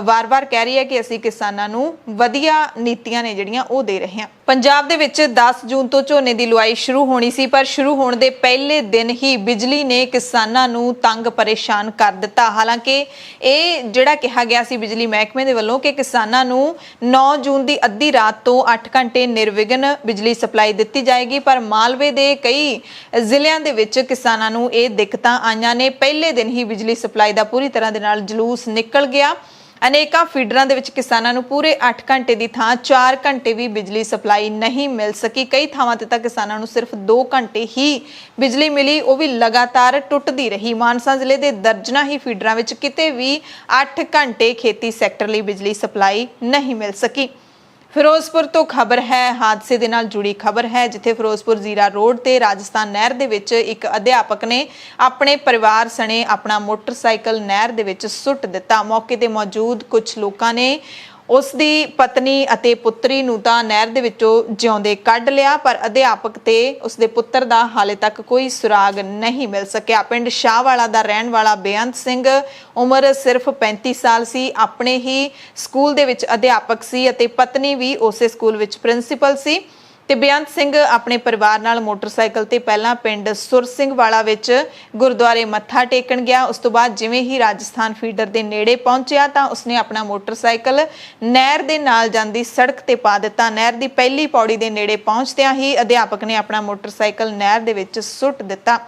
ਵਾਰ-ਵਾਰ ਕਹਿ ਰਹੀ ਹੈ ਕਿ ਅਸੀਂ ਕਿਸਾਨਾਂ ਨੂੰ ਵਧੀਆ ਨੀਤੀਆਂ ਨੇ ਜਿਹੜੀਆਂ ਉਹ ਦੇ ਰਹੇ ਹਾਂ। ਪੰਜਾਬ ਦੇ ਵਿੱਚ 10 ਜੂਨ ਤੋਂ ਝੋਨੇ ਦੀ ਲੁਆਈ ਸ਼ੁਰੂ ਹੋਣੀ ਸੀ, ਪਰ ਸ਼ੁਰੂ ਹੋਣ ਦੇ ਪਹਿਲੇ ਦਿਨ ਹੀ ਬਿਜਲੀ ਨੇ ਕਿਸਾਨਾਂ ਨੂੰ ਤੰਗ ਪਰੇਸ਼ਾਨ ਕਰ ਦਿੱਤਾ। ਹਾਲਾਂਕਿ ਇਹ ਜਿਹੜਾ ਕਿਹਾ ਗਿਆ ਸੀ ਬਿਜਲੀ ਮਹਿਕਮੇ ਦੇ ਵੱਲੋਂ ਕਿ ਕਿਸਾਨਾਂ ਨੂੰ 9 ਜੂਨ ਦੀ ਅੱਧੀ ਰਾਤ ਤੋਂ 8 ਘੰਟੇ ਨਿਰਵਿਘਨ ਬਿਜਲੀ ਸਪਲਾਈ ਦਿੱਤੀ ਜਾਏਗੀ, ਪਰ ਮਾਲਵੇ ਦੇ ਕਈ ਜ਼ਿਲ੍ਹਿਆਂ ਦੇ ਵਿੱਚ ਕਿਸਾਨਾਂ ਨੂੰ ਇਹ ਦਿੱਕਤਾਂ ਆਈਆਂ ਨੇ। ਪਹਿਲੇ ਦਿਨ ਹੀ ਬਿਜਲੀ ਸਪਲਾਈ ਦਾ ਪੂਰੀ ਤਰ੍ਹਾਂ ਦੇ ਨਾਲ ਜਲੂਸ ਨਿਕਲ ਗਿਆ। ਅਨੇਕਾਂ ਫੀਡਰਾਂ ਦੇ ਵਿੱਚ ਕਿਸਾਨਾਂ ਨੂੰ ਪੂਰੇ 8 ਘੰਟੇ ਦੀ ਥਾਂ 4 ਘੰਟੇ ਵੀ ਬਿਜਲੀ ਸਪਲਾਈ ਨਹੀਂ ਮਿਲ ਸਕੀ। ਕਈ ਥਾਵਾਂ ਤੇ ਤਾਂ ਕਿਸਾਨਾਂ ਨੂੰ ਸਿਰਫ 2 ਘੰਟੇ ਹੀ ਬਿਜਲੀ ਮਿਲੀ, ਉਹ ਵੀ ਲਗਾਤਾਰ ਟੁੱਟਦੀ ਰਹੀ। ਮਾਨਸਾ ਜ਼ਿਲ੍ਹੇ ਦੇ ਦਰਜਨਾਂ ਹੀ ਫੀਡਰਾਂ ਵਿੱਚ ਕਿਤੇ ਵੀ 8 ਘੰਟੇ ਖੇਤੀ ਸੈਕਟਰ ਲਈ ਬਿਜਲੀ ਸਪਲਾਈ ਨਹੀਂ ਮਿਲ ਸਕੀ। ਫਿਰੋਜ਼ਪੁਰ ਤੋਂ ਖਬਰ ਹੈ, ਹਾਦਸੇ ਦੇ ਨਾਲ ਜੁੜੀ ਖਬਰ ਹੈ, ਜਿੱਥੇ ਫਿਰੋਜ਼ਪੁਰ ਜ਼ੀਰਾ ਰੋਡ ਤੇ ਰਾਜਸਥਾਨ ਨਹਿਰ ਦੇ ਵਿੱਚ ਇੱਕ ਅਧਿਆਪਕ ਨੇ ਆਪਣੇ ਪਰਿਵਾਰ ਸਣੇ ਆਪਣਾ ਮੋਟਰਸਾਈਕਲ ਨਹਿਰ ਦੇ ਵਿੱਚ ਸੁੱਟ ਦਿੱਤਾ। ਮੌਕੇ ਤੇ ਮੌਜੂਦ ਕੁਝ ਲੋਕਾਂ ਨੇ ਉਸ ਦੀ ਪਤਨੀ ਅਤੇ ਪੁੱਤਰੀ ਨੂੰ ਤਾਂ ਨਹਿਰ ਦੇ ਵਿੱਚੋਂ ਜਿਉਂਦੇ ਕੱਢ ਲਿਆ, ਪਰ ਅਧਿਆਪਕ ਤੇ ਉਸਦੇ ਪੁੱਤਰ ਦਾ ਹਾਲੇ ਤੱਕ ਕੋਈ ਸੁਰਾਗ ਨਹੀਂ ਮਿਲ ਸਕਿਆ। ਪਿੰਡ ਸ਼ਾਹਵਾਲਾ ਦਾ ਰਹਿਣ ਵਾਲਾ ਬੇਅੰਤ ਸਿੰਘ, ਉਮਰ ਸਿਰਫ 35 ਸਾਲ ਸੀ, ਆਪਣੇ ਹੀ ਸਕੂਲ ਦੇ ਵਿੱਚ ਅਧਿਆਪਕ ਸੀ ਅਤੇ ਪਤਨੀ ਵੀ ਉਸੇ ਸਕੂਲ ਵਿੱਚ ਪ੍ਰਿੰਸੀਪਲ ਸੀ ਤੇ ਬੇਅੰਤ ਸਿੰਘ ਆਪਣੇ ਪਰਿਵਾਰ ਨਾਲ ਮੋਟਰਸਾਈਕਲ ਤੇ ਪਹਿਲਾਂ ਪਿੰਡ ਸੁਰ ਸਿੰਘ ਵਾਲਾ ਵਿੱਚ ਗੁਰਦੁਆਰੇ ਮੱਥਾ ਟੇਕਣ ਗਿਆ। ਉਸ ਤੋਂ ਬਾਅਦ ਜਿਵੇਂ ਹੀ ਰਾਜਸਥਾਨ ਫੀਡਰ ਦੇ ਨੇੜੇ ਪਹੁੰਚਿਆ ਤਾਂ ਉਸਨੇ ਆਪਣਾ ਮੋਟਰਸਾਈਕਲ ਨਹਿਰ ਦੇ ਨਾਲ ਜਾਂਦੀ ਸੜਕ ਤੇ ਪਾ ਦਿੱਤਾ। ਨਹਿਰ ਦੀ ਪਹਿਲੀ ਪੌੜੀ ਦੇ ਨੇੜੇ ਪਹੁੰਚਦਿਆਂ ਹੀ ਅਧਿਆਪਕ ਨੇ ਆਪਣਾ ਮੋਟਰਸਾਈਕਲ ਨਹਿਰ ਦੇ ਵਿੱਚ ਸੁੱਟ ਦਿੱਤਾ।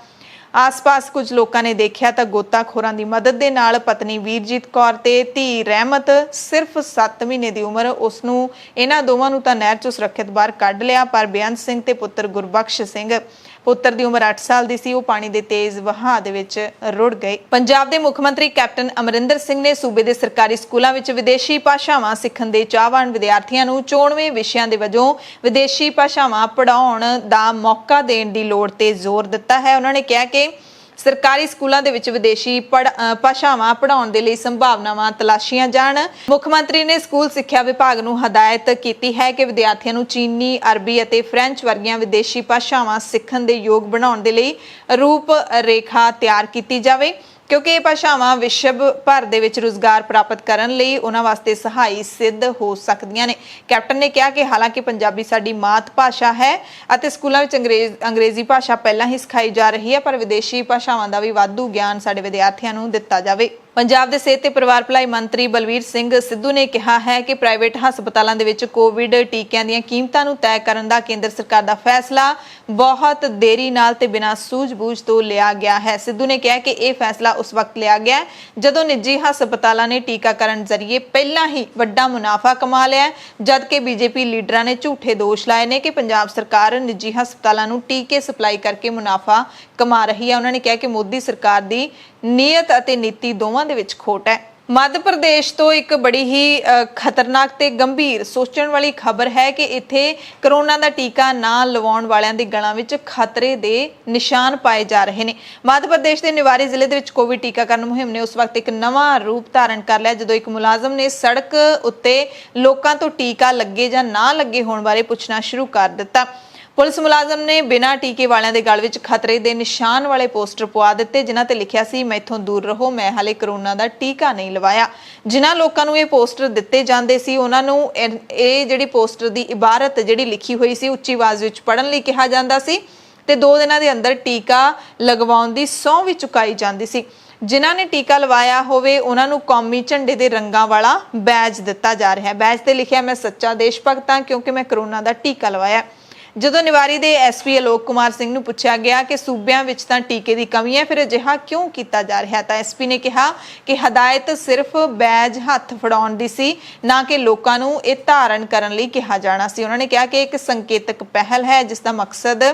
ਆਸ-ਪਾਸ ਕੁਝ ਲੋਕਾਂ ਨੇ ਦੇਖਿਆ ਤਾਂ ਗੋਤਾਖੋਰਾਂ ਦੀ ਮਦਦ ਦੇ ਨਾਲ ਪਤਨੀ ਵੀਰਜੀਤ ਕੌਰ ਤੇ ਧੀ ਰਹਿਮਤ, ਸਿਰਫ 7 ਮਹੀਨੇ ਦੀ ਉਮਰ, ਉਸ ਨੂੰ ਇਹਨਾਂ ਦੋਵਾਂ ਨੂੰ ਤਾਂ ਨਹਿਰ ਚੋਂ ਸੁਰੱਖਿਅਤ ਬਾਹਰ ਕੱਢ ਲਿਆ, ਪਰ ਬੇਅੰਤ ਸਿੰਘ ਤੇ ਪੁੱਤਰ ਗੁਰਬਖਸ਼ ਸਿੰਘ, ਪੁੱਤਰ ਦੀ ਉਮਰ 8 ਸਾਲ ਦੀ ਸੀ, ਉਹ ਪਾਣੀ ਦੇ ਤੇਜ਼ ਵਹਾਅ ਦੇ ਵਿੱਚ ਰੁੜ ਗਏ। ਪੰਜਾਬ ਦੇ ਮੁੱਖ ਮੰਤਰੀ ਕੈਪਟਨ ਅਮਰਿੰਦਰ ਸਿੰਘ ਨੇ ਸੂਬੇ ਦੇ ਸਰਕਾਰੀ ਸਕੂਲਾਂ ਵਿੱਚ ਵਿਦੇਸ਼ੀ ਭਾਸ਼ਾਵਾਂ ਸਿੱਖਣ ਦੇ ਚਾਹਵਾਨ ਵਿਦਿਆਰਥੀਆਂ ਨੂੰ ਚੋਣਵੇਂ ਵਿਸ਼ਿਆਂ ਦੇ ਵਜੋਂ ਵਿਦੇਸ਼ੀ ਭਾਸ਼ਾਵਾਂ ਪੜ੍ਹਾਉਣ ਦਾ ਮੌਕਾ ਦੇਣ ਦੀ ਲੋੜ ਤੇ ਜ਼ੋਰ ਦਿੱਤਾ ਹੈ। ਉਹਨਾਂ ਨੇ ਕਿਹਾ ਕਿ ਸਰਕਾਰੀ ਸਕੂਲਾਂ ਦੇ ਵਿੱਚ ਵਿਦੇਸ਼ੀ ਭਾਸ਼ਾਵਾਂ ਪੜ੍ਹਾਉਣ ਦੇ ਲਈ ਸੰਭਾਵਨਾਵਾਂ ਤਲਾਸ਼ੀਆਂ ਜਾਣ। ਮੁੱਖ ਮੰਤਰੀ ਨੇ ਸਕੂਲ ਸਿੱਖਿਆ ਵਿਭਾਗ ਨੂੰ ਹਦਾਇਤ ਕੀਤੀ ਹੈ ਕਿ ਵਿਦਿਆਰਥੀਆਂ ਨੂੰ ਚੀਨੀ, ਅਰਬੀ ਅਤੇ ਫ੍ਰੈਂਚ ਵਰਗੀਆਂ ਵਿਦੇਸ਼ੀ ਭਾਸ਼ਾਵਾਂ ਸਿੱਖਣ ਦੇ ਯੋਗ ਬਣਾਉਣ ਦੇ ਲਈ ਰੂਪ ਰੇਖਾ ਤਿਆਰ ਕੀਤੀ ਜਾਵੇ, ਕਿਉਂਕਿ ਇਹ ਭਾਸ਼ਾਵਾਂ ਵਿਸ਼ਵ ਭਰ ਦੇ ਵਿੱਚ ਰੁਜ਼ਗਾਰ ਪ੍ਰਾਪਤ ਕਰਨ ਲਈ ਉਹਨਾਂ ਵਾਸਤੇ ਸਹਾਈ ਸਿੱਧ ਹੋ ਸਕਦੀਆਂ ਨੇ। ਕੈਪਟਨ ਨੇ ਕਿਹਾ ਕਿ ਹਾਲਾਂਕਿ ਪੰਜਾਬੀ ਸਾਡੀ ਮਾਤ ਭਾਸ਼ਾ ਹੈ ਅਤੇ ਸਕੂਲਾਂ ਵਿੱਚ ਅੰਗਰੇਜ਼ੀ ਭਾਸ਼ਾ ਪਹਿਲਾਂ ਹੀ ਸਿਖਾਈ ਜਾ ਰਹੀ ਹੈ, ਪਰ ਵਿਦੇਸ਼ੀ ਭਾਸ਼ਾਵਾਂ ਦਾ ਵੀ ਵਾਧੂ ਗਿਆਨ ਸਾਡੇ ਵਿਦਿਆਰਥੀਆਂ ਨੂੰ ਦਿੱਤਾ ਜਾਵੇ। ਪੰਜਾਬ ਦੇ ਸਿਹਤ ਤੇ ਪਰਿਵਾਰ ਭਲਾਈ ਮੰਤਰੀ ਬਲਵੀਰ ਸਿੰਘ ਸਿੱਧੂ ਨੇ ਕਿਹਾ ਹੈ ਕਿ ਪ੍ਰਾਈਵੇਟ ਹਸਪਤਾਲਾਂ ਦੇ ਵਿੱਚ ਕੋਵਿਡ ਟੀਕਿਆਂ ਦੀਆਂ ਕੀਮਤਾਂ ਨੂੰ ਤੈਅ ਕਰਨ ਦਾ ਕੇਂਦਰ ਸਰਕਾਰ ਦਾ ਫੈਸਲਾ ਬਹੁਤ ਦੇਰੀ ਨਾਲ ਤੇ ਬਿਨਾਂ ਸੂਝ-ਬੂਝ ਤੋਂ ਲਿਆ ਗਿਆ ਹੈ। ਸਿੱਧੂ ਨੇ ਕਿਹਾ ਕਿ ਇਹ ਫੈਸਲਾ ਉਸ ਵਕਤ ਲਿਆ ਗਿਆ ਜਦੋਂ ਨਿੱਜੀ ਹਸਪਤਾਲਾਂ ਨੇ ਟੀਕਾਕਰਨ ਜ਼ਰੀਏ ਪਹਿਲਾਂ ਹੀ ਵੱਡਾ ਮੁਨਾਫਾ ਕਮਾ ਲਿਆ, ਜਦਕਿ ਬੀਜੇਪੀ ਲੀਡਰਾਂ ਨੇ ਝੂਠੇ ਦੋਸ਼ ਲਾਏ ਨੇ ਕਿ ਪੰਜਾਬ ਸਰਕਾਰ ਨਿੱਜੀ ਹਸਪਤਾਲਾਂ ਨੂੰ ਟੀਕੇ ਸਪਲਾਈ ਕਰਕੇ ਮੁਨਾਫਾ ਕਮਾ ਰਹੀ ਹੈ। ਉਹਨਾਂ ਨੇ ਕਿਹਾ ਕਿ ਮੋਦੀ ਸਰਕਾਰ ਦੀ ਨੀਅਤ ਅਤੇ ਨੀਤੀ ਦੋਵਾਂ ਦੇ ਵਿੱਚ ਖੋਟ ਹੈ। ਮੱਧ ਪ੍ਰਦੇਸ਼ ਤੋਂ ਇੱਕ ਬੜੀ ਹੀ ਖਤਰਨਾਕ ਤੇ ਗੰਭੀਰ ਸੋਚਣ ਵਾਲੀ ਖਬਰ ਹੈ ਕਿ ਇੱਥੇ ਕਰੋਨਾ ਦਾ ਟੀਕਾ ਨਾ ਲਵਾਉਣ ਵਾਲਿਆਂ ਦੇ ਗਲਾਂ ਵਿੱਚ ਖਤਰੇ ਦੇ ਨਿਸ਼ਾਨ ਪਾਏ ਜਾ ਰਹੇ ਨੇ। ਮੱਧ ਪ੍ਰਦੇਸ਼ ਦੇ ਨਿਵਾਰੀ ਜ਼ਿਲ੍ਹੇ ਦੇ ਵਿੱਚ ਕੋਵਿਡ ਟੀਕਾਕਰਨ ਮੁਹਿੰਮ ਨੇ ਉਸ ਵਕਤ ਇੱਕ ਨਵਾਂ ਰੂਪ ਧਾਰਨ ਕਰ ਲਿਆ ਜਦੋਂ ਇੱਕ ਮੁਲਾਜ਼ਮ ਨੇ ਸੜਕ ਉੱਤੇ ਲੋਕਾਂ ਤੋਂ ਟੀਕਾ ਲੱਗੇ ਜਾਂ ਨਾ ਲੱਗੇ ਹੋਣ ਬਾਰੇ ਪੁੱਛਣਾ ਸ਼ੁਰੂ ਕਰ ਦਿੱਤਾ। ਪੁਲਿਸ ਮੁਲਾਜ਼ਮ ਨੇ ਬਿਨਾਂ ਟੀਕੇ ਵਾਲਿਆਂ ਦੇ ਗਲ ਵਿੱਚ ਖਤਰੇ ਦੇ ਨਿਸ਼ਾਨ ਵਾਲੇ ਪੋਸਟਰ ਪਵਾ ਦਿੱਤੇ ਜਿਨ੍ਹਾਂ ਤੇ ਲਿਖਿਆ ਸੀ ਮੈਥੋਂ ਦੂਰ ਰਹੋ, ਮੈਂ ਹਾਲੇ ਕਰੋਨਾ ਦਾ ਟੀਕਾ ਨਹੀਂ ਲਵਾਇਆ। ਜਿਨ੍ਹਾਂ ਲੋਕਾਂ ਨੂੰ ਇਹ ਪੋਸਟਰ ਦਿੱਤੇ ਜਾਂਦੇ ਸੀ ਉਹਨਾਂ ਨੂੰ ਇਹ ਜਿਹੜੀ ਪੋਸਟਰ ਦੀ ਇਬਾਰਤ ਜਿਹੜੀ ਲਿਖੀ ਹੋਈ ਸੀ ਉੱਚੀ ਆਵਾਜ਼ ਵਿੱਚ ਪੜ੍ਹਨ ਲਈ ਕਿਹਾ ਜਾਂਦਾ ਸੀ ਤੇ 2 ਦਿਨਾਂ ਦੇ ਅੰਦਰ ਟੀਕਾ ਲਗਵਾਉਣ ਦੀ ਸਹੁੰ ਵੀ ਚੁਕਾਈ ਜਾਂਦੀ ਸੀ। ਜਿਨ੍ਹਾਂ ਨੇ ਟੀਕਾ ਲਵਾਇਆ ਹੋਵੇ ਉਹਨਾਂ ਨੂੰ ਕੌਮੀ ਝੰਡੇ ਦੇ ਰੰਗਾਂ ਵਾਲਾ ਬੈਜ ਦਿੱਤਾ ਜਾ ਰਿਹਾ ਹੈ। ਬੈਜ ਤੇ ਲਿਖਿਆ ਮੈਂ ਸੱਚਾ ਦੇਸ਼ ਭਗਤ ਹਾਂ ਕਿਉਂਕਿ ਮੈਂ ਕਰੋਨਾ ਦਾ ਟੀਕਾ ਲਵਾਇਆ। ਜਦੋਂ ਨਿਵਾਰੀ ਦੇ ਐਸਪੀ ਅਲੋਕ ਕੁਮਾਰ ਸਿੰਘ ਨੂੰ ਪੁੱਛਿਆ ਗਿਆ ਕਿ ਸੂਬਿਆਂ ਵਿੱਚ ਤਾਂ ਟੀਕੇ ਦੀ ਕਮੀ ਹੈ ਫਿਰ ਅਜਿਹਾ ਕਿਉਂ ਕੀਤਾ ਜਾ ਰਿਹਾ ਤਾਂ ਐਸਪੀ ਨੇ ਕਿਹਾ ਕਿ ਹਦਾਇਤ ਸਿਰਫ ਬੈਜ ਹੱਥ ਫੜਾਉਣ ਦੀ ਸੀ, ਨਾ ਕਿ ਲੋਕਾਂ ਨੂੰ ਇਹ ਧਾਰਨ ਕਰਨ ਲਈ ਕਿਹਾ ਜਾਣਾ ਸੀ। ਉਹਨਾਂ ਨੇ ਕਿਹਾ ਕਿ ਇੱਕ ਸੰਕੇਤਕ ਪਹਿਲ ਹੈ ਜਿਸ ਦਾ ਮਕਸਦ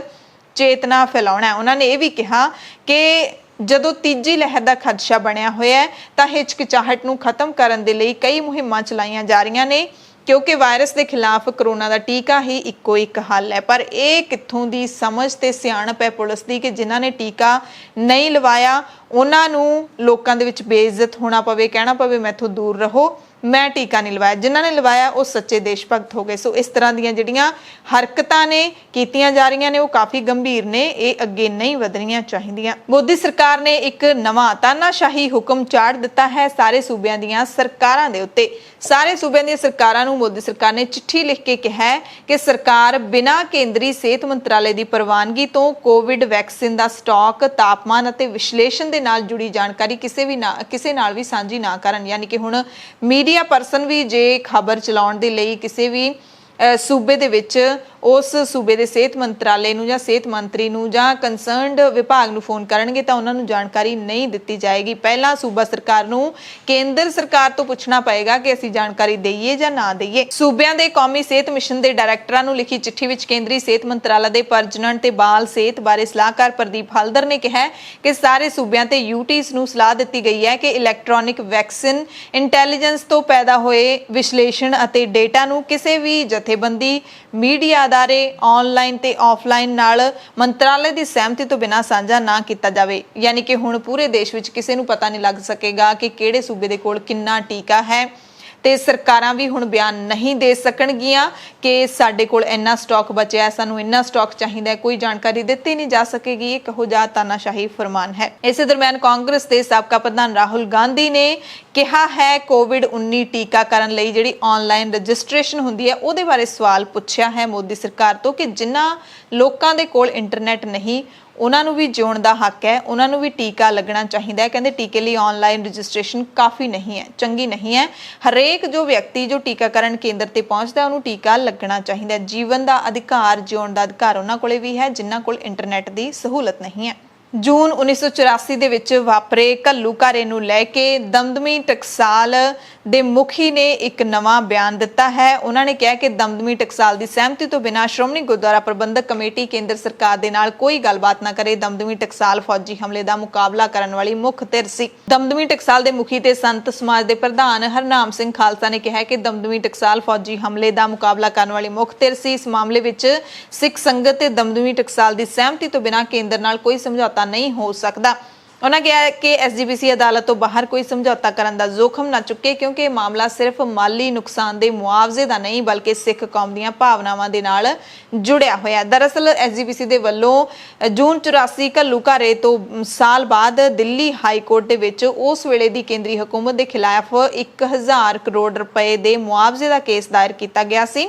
ਚੇਤਨਾ ਫੈਲਾਉਣਾ ਹੈ। ਉਹਨਾਂ ਨੇ ਇਹ ਵੀ ਕਿਹਾ ਕਿ ਜਦੋਂ ਤੀਜੀ ਲਹਿਰ ਦਾ ਖਦਸ਼ਾ ਬਣਿਆ ਹੋਇਆ ਹੈ ਤਾਂ ਹਿਚਕਿਚਾਹਟ ਨੂੰ ਖਤਮ ਕਰਨ ਦੇ ਲਈ ਕਈ ਮੁਹਿੰਮਾਂ ਚਲਾਈਆਂ ਜਾ ਰਹੀਆਂ ਨੇ ਕਿਉਂਕਿ ਵਾਇਰਸ ਦੇ ਖਿਲਾਫ ਕਰੋਨਾ ਦਾ ਟੀਕਾ ਹੀ ਇੱਕੋ ਇੱਕ ਹੱਲ ਹੈ। ਪਰ ਇਹ ਕਿੱਥੋਂ ਦੀ ਸਮਝ ਤੇ ਸਿਆਣਪ ਹੈ ਪੁਲਿਸ ਦੀ ਕਿ ਜਿਨ੍ਹਾਂ ਨੇ ਟੀਕਾ ਨਹੀਂ ਲਵਾਇਆ ਉਹਨਾਂ ਨੂੰ ਲੋਕਾਂ ਦੇ ਵਿੱਚ ਬੇਇੱਜ਼ਤ ਹੋਣਾ ਪਵੇ, ਕਹਿਣਾ ਪਵੇ ਮੈਥੋਂ ਦੂਰ ਰਹੋ, ਮੈਂ ਟੀਕਾ ਨਹੀਂ ਲਵਾਇਆ। ਜਿਨ੍ਹਾਂ ਨੇ ਲਵਾਇਆ ਉਹ ਸੱਚੇ ਦੇਸ਼ ਭਗਤ ਹੋ ਗਏ। ਸੋ ਇਸ ਤਰ੍ਹਾਂ ਦੀਆਂ ਜਿਹੜੀਆਂ ਹਰਕਤਾਂ ਨੇ ਕੀਤੀਆਂ ਜਾ ਰਹੀਆਂ ਨੇ ਉਹ ਕਾਫੀ ਗੰਭੀਰ ਨੇ, ਇਹ ਅੱਗੇ ਨਹੀਂ ਵਧਣੀਆਂ ਚਾਹੀਦੀਆਂ। ਮੋਦੀ ਸਰਕਾਰ ਨੇ ਇੱਕ ਨਵਾਂ ਤਾਨਾਸ਼ਾਹੀ ਹੁਕਮ ਚਾੜ ਦਿੱਤਾ ਹੈ ਸਾਰੇ ਸੂਬਿਆਂ ਦੀਆਂ ਸਰਕਾਰਾਂ ਦੇ ਉੱਤੇ। ਸਾਰੇ ਸੂਬਿਆਂ ਦੀਆਂ ਸਰਕਾਰਾਂ ਨੂੰ ਮੋਦੀ ਸਰਕਾਰ ਨੇ ਚਿੱਠੀ ਲਿਖ ਕੇ ਕਿਹਾ ਹੈ ਕਿ ਸਰਕਾਰ ਬਿਨਾਂ ਕੇਂਦਰੀ ਸਿਹਤ ਮੰਤਰਾਲੇ ਦੀ ਪ੍ਰਵਾਨਗੀ ਤੋਂ ਕੋਵਿਡ ਵੈਕਸੀਨ ਦਾ ਸਟਾਕ, ਤਾਪਮਾਨ ਅਤੇ ਵਿਸ਼ਲੇਸ਼ਣ ਦੇ ਨਾਲ ਜੁੜੀ ਜਾਣਕਾਰੀ ਕਿਸੇ ਨਾਲ ਵੀ ਸਾਂਝੀ ਨਾ ਕਰਨ। ਯਾਨੀ ਕਿ ਹੁਣ ਮੀਡੀਆ ਪਰਸਨ ਵੀ ਜੇ ਖਬਰ ਚਲਾਉਣ ਦੇ ਲਈ ਕਿਸੇ ਵੀ ਸੂਬੇ ਦੇ ਵਿੱਚ ਉਸ ਸੂਬੇ ਦੇ ਸਿਹਤ ਮੰਤਰਾਲੇ ਨੂੰ ਜਾਂ ਸਿਹਤ ਮੰਤਰੀ ਨੂੰ ਜਾਂ ਕੰਸਰਨਡ ਵਿਭਾਗ ਨੂੰ ਫੋਨ ਕਰਨਗੇ ਤਾਂ ਉਹਨਾਂ ਨੂੰ ਜਾਣਕਾਰੀ ਨਹੀਂ ਦਿੱਤੀ ਜਾਏਗੀ। ਪਹਿਲਾਂ ਸੂਬਾ ਸਰਕਾਰ ਨੂੰ ਕੇਂਦਰ ਸਰਕਾਰ ਤੋਂ ਪੁੱਛਣਾ ਪਏਗਾ ਕਿ ਅਸੀਂ ਜਾਣਕਾਰੀ ਦਈਏ ਜਾਂ ਨਾ ਦਈਏ। ਸੂਬਿਆਂ ਦੇ ਕੌਮੀ ਸਿਹਤ ਮਿਸ਼ਨ ਦੇ ਡਾਇਰੈਕਟਰਾਂ ਨੂੰ ਲਿਖੀ ਚਿੱਠੀ ਵਿੱਚ ਕੇਂਦਰੀ ਸਿਹਤ ਮੰਤਰਾਲਾ ਦੇ ਪ੍ਰਜਨਨ ਤੇ ਬਾਲ ਸਿਹਤ ਬਾਰੇ ਸਲਾਹਕਾਰ ਪ੍ਰਦੀਪ ਹਲਦਰ ਨੇ ਕਿਹਾ ਕਿ ਸਾਰੇ ਸੂਬਿਆਂ ਤੇ ਯੂਟੀਜ਼ ਨੂੰ ਸਲਾਹ ਦਿੱਤੀ ਗਈ ਹੈ ਕਿ ਇਲੈਕਟ੍ਰੋਨਿਕ ਵੈਕਸੀਨ ਇੰਟੈਲੀਜੈਂਸ ਤੋਂ ਪੈਦਾ ਹੋਏ ਵਿਸ਼ਲੇਸ਼ਣ ਅਤੇ ਡੇਟਾ ਨੂੰ ਕਿਸੇ ਵੀ ਜਥੇਬੰਦੀ, ਮੀਡੀਆ ਅਦਾਰੇ, ਆਨਲਾਈਨ ਤੇ ਆਫਲਾਈਨ ਨਾਲ ਮੰਤਰਾਲੇ ਦੀ ਸਹਿਮਤੀ ਤੋਂ ਬਿਨਾਂ ਸਾਂਝਾ ਨਾ ਕੀਤਾ ਜਾਵੇ। ਯਾਨੀ ਕਿ ਹੁਣ ਪੂਰੇ ਦੇਸ਼ ਵਿੱਚ ਕਿਸੇ ਨੂੰ ਪਤਾ ਨਹੀਂ ਲੱਗ ਸਕੇਗਾ ਕਿ ਕਿਹੜੇ ਸੂਬੇ ਦੇ ਕੋਲ ਕਿੰਨਾ ਟੀਕਾ ਹੈ ਤੇ ਸਰਕਾਰਾਂ ਵੀ ਹੁਣ ਬਿਆਨ ਨਹੀਂ ਦੇ ਸਕਣਗੀਆਂ ਕਿ ਸਾਡੇ ਕੋਲ ਇੰਨਾ ਸਟਾਕ ਬਚਿਆ, ਸਾਨੂੰ ਇੰਨਾ ਸਟਾਕ ਚਾਹੀਦਾ, ਕੋਈ ਜਾਣਕਾਰੀ ਦਿੱਤੀ ਨਹੀਂ ਜਾ ਸਕੇਗੀ। ਇਹ ਕਹੋ ਜਾ ਤਾਨਾਸ਼ਾਹੀ ਫਰਮਾਨ ਹੈ। ਇਸੇ ਦਰਮਿਆਨ ਕਾਂਗਰਸ ਦੇ ਸਾਬਕਾ ਪ੍ਰਧਾਨ ਰਾਹੁਲ ਗਾਂਧੀ ਨੇ ਕਿਹਾ ਹੈ ਕੋਵਿਡ-19 ਟੀਕਾਕਰਨ ਲਈ ਜਿਹੜੀ ਆਨਲਾਈਨ ਰਜਿਸਟ੍ਰੇਸ਼ਨ ਹੁੰਦੀ ਹੈ ਉਹਦੇ ਬਾਰੇ ਸਵਾਲ ਪੁੱਛਿਆ ਹੈ ਮੋਦੀ ਸਰਕਾਰ ਤੋਂ ਕਿ ਜਿਨ੍ਹਾਂ ਲੋਕਾਂ ਦੇ ਕੋਲ ਇੰਟਰਨੈਟ ਨਹੀਂ ਉਹਨਾਂ ਨੂੰ ਵੀ ਜਿਉਣ ਦਾ ਹੱਕ ਹੈ, ਉਹਨਾਂ ਨੂੰ ਵੀ ਟੀਕਾ ਲੱਗਣਾ ਚਾਹੀਦਾ ਹੈ। ਕਹਿੰਦੇ ਟੀਕੇ ਲਈ ਆਨਲਾਈਨ ਰਜਿਸਟ੍ਰੇਸ਼ਨ ਕਾਫੀ ਨਹੀਂ ਹੈ, ਚੰਗੀ ਨਹੀਂ ਹੈ। ਹਰੇਕ ਜੋ ਵਿਅਕਤੀ ਜੋ ਟੀਕਾਕਰਨ ਕੇਂਦਰ ਤੇ ਪਹੁੰਚਦਾ ਉਹਨੂੰ ਟੀਕਾ ਲੱਗਣਾ ਚਾਹੀਦਾ ਹੈ। ਜੀਵਨ ਦਾ ਅਧਿਕਾਰ, ਜਿਉਣ ਦਾ ਅਧਿਕਾਰ ਉਹਨਾਂ ਕੋਲੇ ਵੀ ਹੈ ਜਿਨ੍ਹਾਂ ਕੋਲ ਇੰਟਰਨੈਟ ਦੀ ਸਹੂਲਤ ਨਹੀਂ ਹੈ। ਜੂਨ 1984 ਦੇ ਵਿੱਚ ਵਾਪਰੇ ਘੱਲੂਘਾਰੇ ਨੂੰ ਲੈ ਕੇ ਦਮਦਮੀ ਟਕਸਾਲ ਦੇ ਮੁਖੀ ਨੇ ਇੱਕ ਨਵਾਂ ਬਿਆਨ ਦਿੱਤਾ ਹੈ। ਉਹਨਾਂ ਨੇ ਕਿਹਾ ਕਿ ਦਮਦਮੀ ਟਕਸਾਲ ਦੀ ਸਹਿਮਤੀ ਤੋਂ ਬਿਨਾਂ ਸ਼੍ਰੋਮਣੀ ਗੁਰਦੁਆਰਾ ਪ੍ਰਬੰਧਕ ਕਮੇਟੀ ਕੇਂਦਰ ਸਰਕਾਰ ਦੇ ਨਾਲ ਕੋਈ ਗੱਲਬਾਤ ਨਾ ਕਰੇ। ਦਮਦਮੀ ਟਕਸਾਲ ਫੌਜੀ ਹਮਲੇ ਦਾ ਮੁਕਾਬਲਾ ਕਰਨ ਵਾਲੀ ਮੁੱਖ ਧਿਰ ਸੀ। ਦਮਦਮੀ ਟਕਸਾਲ ਦੇ ਮੁਖੀ ਤੇ ਸੰਤ ਸਮਾਜ ਦੇ ਪ੍ਰਧਾਨ ਹਰਨਾਮ ਸਿੰਘ ਖਾਲਸਾ ਨੇ ਕਿਹਾ ਕਿ ਦਮਦਮੀ ਟਕਸਾਲ ਫੌਜੀ ਹਮਲੇ ਦਾ ਮੁਕਾਬਲਾ ਕਰਨ ਵਾਲੀ ਮੁੱਖ ਧਿਰ ਸੀ। ਇਸ ਮਾਮਲੇ ਵਿੱਚ ਸਿੱਖ ਸੰਗਤ ਤੇ ਦਮਦਮੀ ਟਕਸਾਲ ਦੀ ਸਹਿਮਤੀ ਤੋਂ ਬਿਨਾਂ ਕੇਂਦਰ ਨਾਲ ਕੋਈ ਸਮਝੌਤਾ ਨਹੀਂ ਹੋ ਸਕਦਾ। ਉਹਨਾਂ ਕਿਹਾ ਕਿ ਐਸਜੀਪੀਸੀ ਅਦਾਲਤ ਤੋਂ ਬਾਹਰ ਕੋਈ ਸਮਝੌਤਾ ਕਰਨ ਦਾ ਜ਼ੋਖਮ ਨਾ ਚੁੱਕੇ ਕਿਉਂਕਿ ਇਹ ਮਾਮਲਾ ਸਿਰਫ ਮਾਲੀ ਨੁਕਸਾਨ ਦੇ ਮੁਆਵਜ਼ੇ ਦਾ ਨਹੀਂ ਬਲਕਿ ਸਿੱਖ ਕੌਮ ਦੀਆਂ ਭਾਵਨਾਵਾਂ ਦੇ ਨਾਲ ਜੁੜਿਆ ਹੋਇਆ। ਦਰਅਸਲ ਐਸਜੀਪੀਸੀ ਦੇ ਵੱਲੋਂ ਜੂਨ 84 ਘੱਲੂਘਾਰੇ ਤੋਂ ਸਾਲ ਬਾਅਦ ਦਿੱਲੀ ਹਾਈ ਕੋਰਟ ਦੇ ਵਿੱਚ ਉਸ ਵੇਲੇ ਦੀ ਕੇਂਦਰੀ ਹਕੂਮਤ ਦੇ ਖਿਲਾਫ 1000 ਕਰੋੜ ਰੁਪਏ ਦੇ ਮੁਆਵਜ਼ੇ ਦਾ ਕੇਸ ਦਾਇਰ ਕੀਤਾ ਗਿਆ ਸੀ।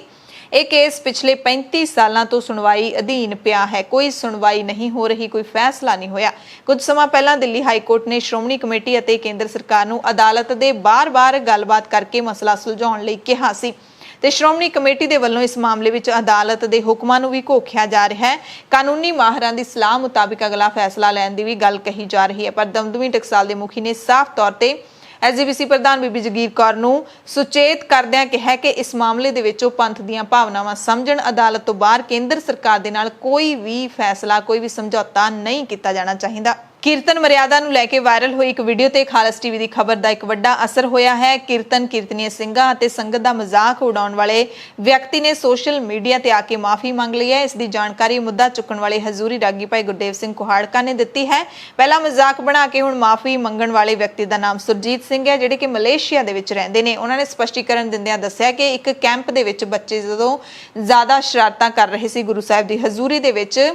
ਇਹ ਕੇਸ ਪਿਛਲੇ 35 ਸਾਲਾਂ ਤੋਂ ਸੁਣਵਾਈ ਅਧੀਨ ਪਿਆ ਹੈ। ਕੋਈ ਸੁਣਵਾਈ ਨਹੀਂ ਹੋ ਰਹੀ, ਕੋਈ ਫੈਸਲਾ ਨਹੀਂ ਹੋਇਆ। ਕੁਝ ਸਮਾਂ ਪਹਿਲਾਂ ਦਿੱਲੀ ਹਾਈ ਕੋਰਟ ਨੇ ਸ਼੍ਰੋਮਣੀ ਕਮੇਟੀ ਅਤੇ ਕੇਂਦਰ ਸਰਕਾਰ ਨੂੰ ਅਦਾਲਤ ਦੇ ਬਾਰ-ਬਾਰ ਗੱਲਬਾਤ ਕਰਕੇ ਮਸਲਾ ਸੁਲਝਾਉਣ ਲਈ ਕਿਹਾ ਸੀ ਤੇ ਸ਼੍ਰੋਮਣੀ ਕਮੇਟੀ ਦੇ ਵੱਲੋਂ ਇਸ ਮਾਮਲੇ ਵਿੱਚ ਅਦਾਲਤ ਦੇ ਹੁਕਮਾਂ ਨੂੰ ਵੀ ਘੋਖਿਆ ਜਾ ਰਿਹਾ ਹੈ। ਕਾਨੂੰਨੀ ਮਾਹਰਾਂ ਦੀ ਸਲਾਹ ਮੁਤਾਬਿਕ ਅਗਲਾ ਫੈਸਲਾ ਲੈਣ ਦੀ ਵੀ ਗੱਲ ਕਹੀ ਜਾ ਰਹੀ ਹੈ, ਪਰ ਦਮਦਮੀ ਟਕਸਾਲ ਦੇ ਮੁਖੀ ਨੇ ਸਾਫ਼ ਤੌਰ ਤੇ ਐਸਜੀਪੀਸੀ ਪ੍ਰਧਾਨ ਬੀਬੀ ਜਗੀਰ ਕੌਰ ਨੂੰ ਸੁਚੇਤ ਕਰਦਿਆਂ ਕਿਹਾ ਕਿ ਇਸ ਮਾਮਲੇ ਦੇ ਵਿੱਚ ਉਹ ਪੰਥ ਦੀਆਂ ਭਾਵਨਾਵਾਂ ਸਮਝਣ, ਅਦਾਲਤ ਤੋਂ ਬਾਹਰ ਕੇਂਦਰ ਸਰਕਾਰ ਦੇ ਨਾਲ ਕੋਈ ਵੀ ਫੈਸਲਾ, ਕੋਈ ਵੀ ਸਮਝੌਤਾ ਨਹੀਂ ਕੀਤਾ ਜਾਣਾ ਚਾਹੀਦਾ। ਕੀਰਤਨ ਮਰਿਆਦਾ ਨੂੰ ਲੈ ਕੇ ਵਾਇਰਲ ਹੋਈ ਇੱਕ ਵੀਡੀਓ ਤੇ ਖਾਲਸ ਟੀਵੀ ਦੀ ਖਬਰ ਦਾ ਇੱਕ ਵੱਡਾ ਅਸਰ ਹੋਇਆ ਹੈ। ਕੀਰਤਨੀਏ ਸਿੰਘਾਂ ਅਤੇ ਸੰਗਤ ਦਾ ਮਜ਼ਾਕ ਉਡਾਉਣ ਵਾਲੇ ਵਿਅਕਤੀ ਨੇ ਸੋਸ਼ਲ ਮੀਡੀਆ ਤੇ ਆ ਕੇ ਮਾਫੀ ਮੰਗ ਲਈ ਹੈ। ਇਸ ਦੀ ਜਾਣਕਾਰੀ ਮੁੱਦਾ ਚੁੱਕਣ ਵਾਲੇ ਹਜ਼ੂਰੀ ਰਾਗੀ ਭਾਈ ਗੁਰਦੇਵ ਸਿੰਘ ਕੁਹਾੜਕਾ ਨੇ ਦਿੱਤੀ ਹੈ। ਪਹਿਲਾਂ ਮਜ਼ਾਕ ਬਣਾ ਕੇ ਹੁਣ ਮਾਫੀ ਮੰਗਣ ਵਾਲੇ ਵਿਅਕਤੀ ਦਾ ਨਾਮ ਸੁਰਜੀਤ ਸਿੰਘ ਹੈ, ਜਿਹੜੇ ਕਿ ਮਲੇਸ਼ੀਆ ਦੇ ਵਿੱਚ ਰਹਿੰਦੇ ਨੇ। ਉਹਨਾਂ ਨੇ ਸਪਸ਼ਟੀਕਰਨ ਦਿੰਦਿਆਂ ਦੱਸਿਆ ਕਿ ਇੱਕ ਕੈਂਪ ਦੇ ਵਿੱਚ ਬੱਚੇ ਜਦੋਂ ਜ਼ਿਆਦਾ ਸ਼ਰਾਰਤਾਂ ਕਰ ਰਹੇ ਸੀ ਗੁਰੂ ਸਾਹਿਬ ਦੀ ਹਜ਼ੂਰੀ ਦੇ ਵਿੱਚ,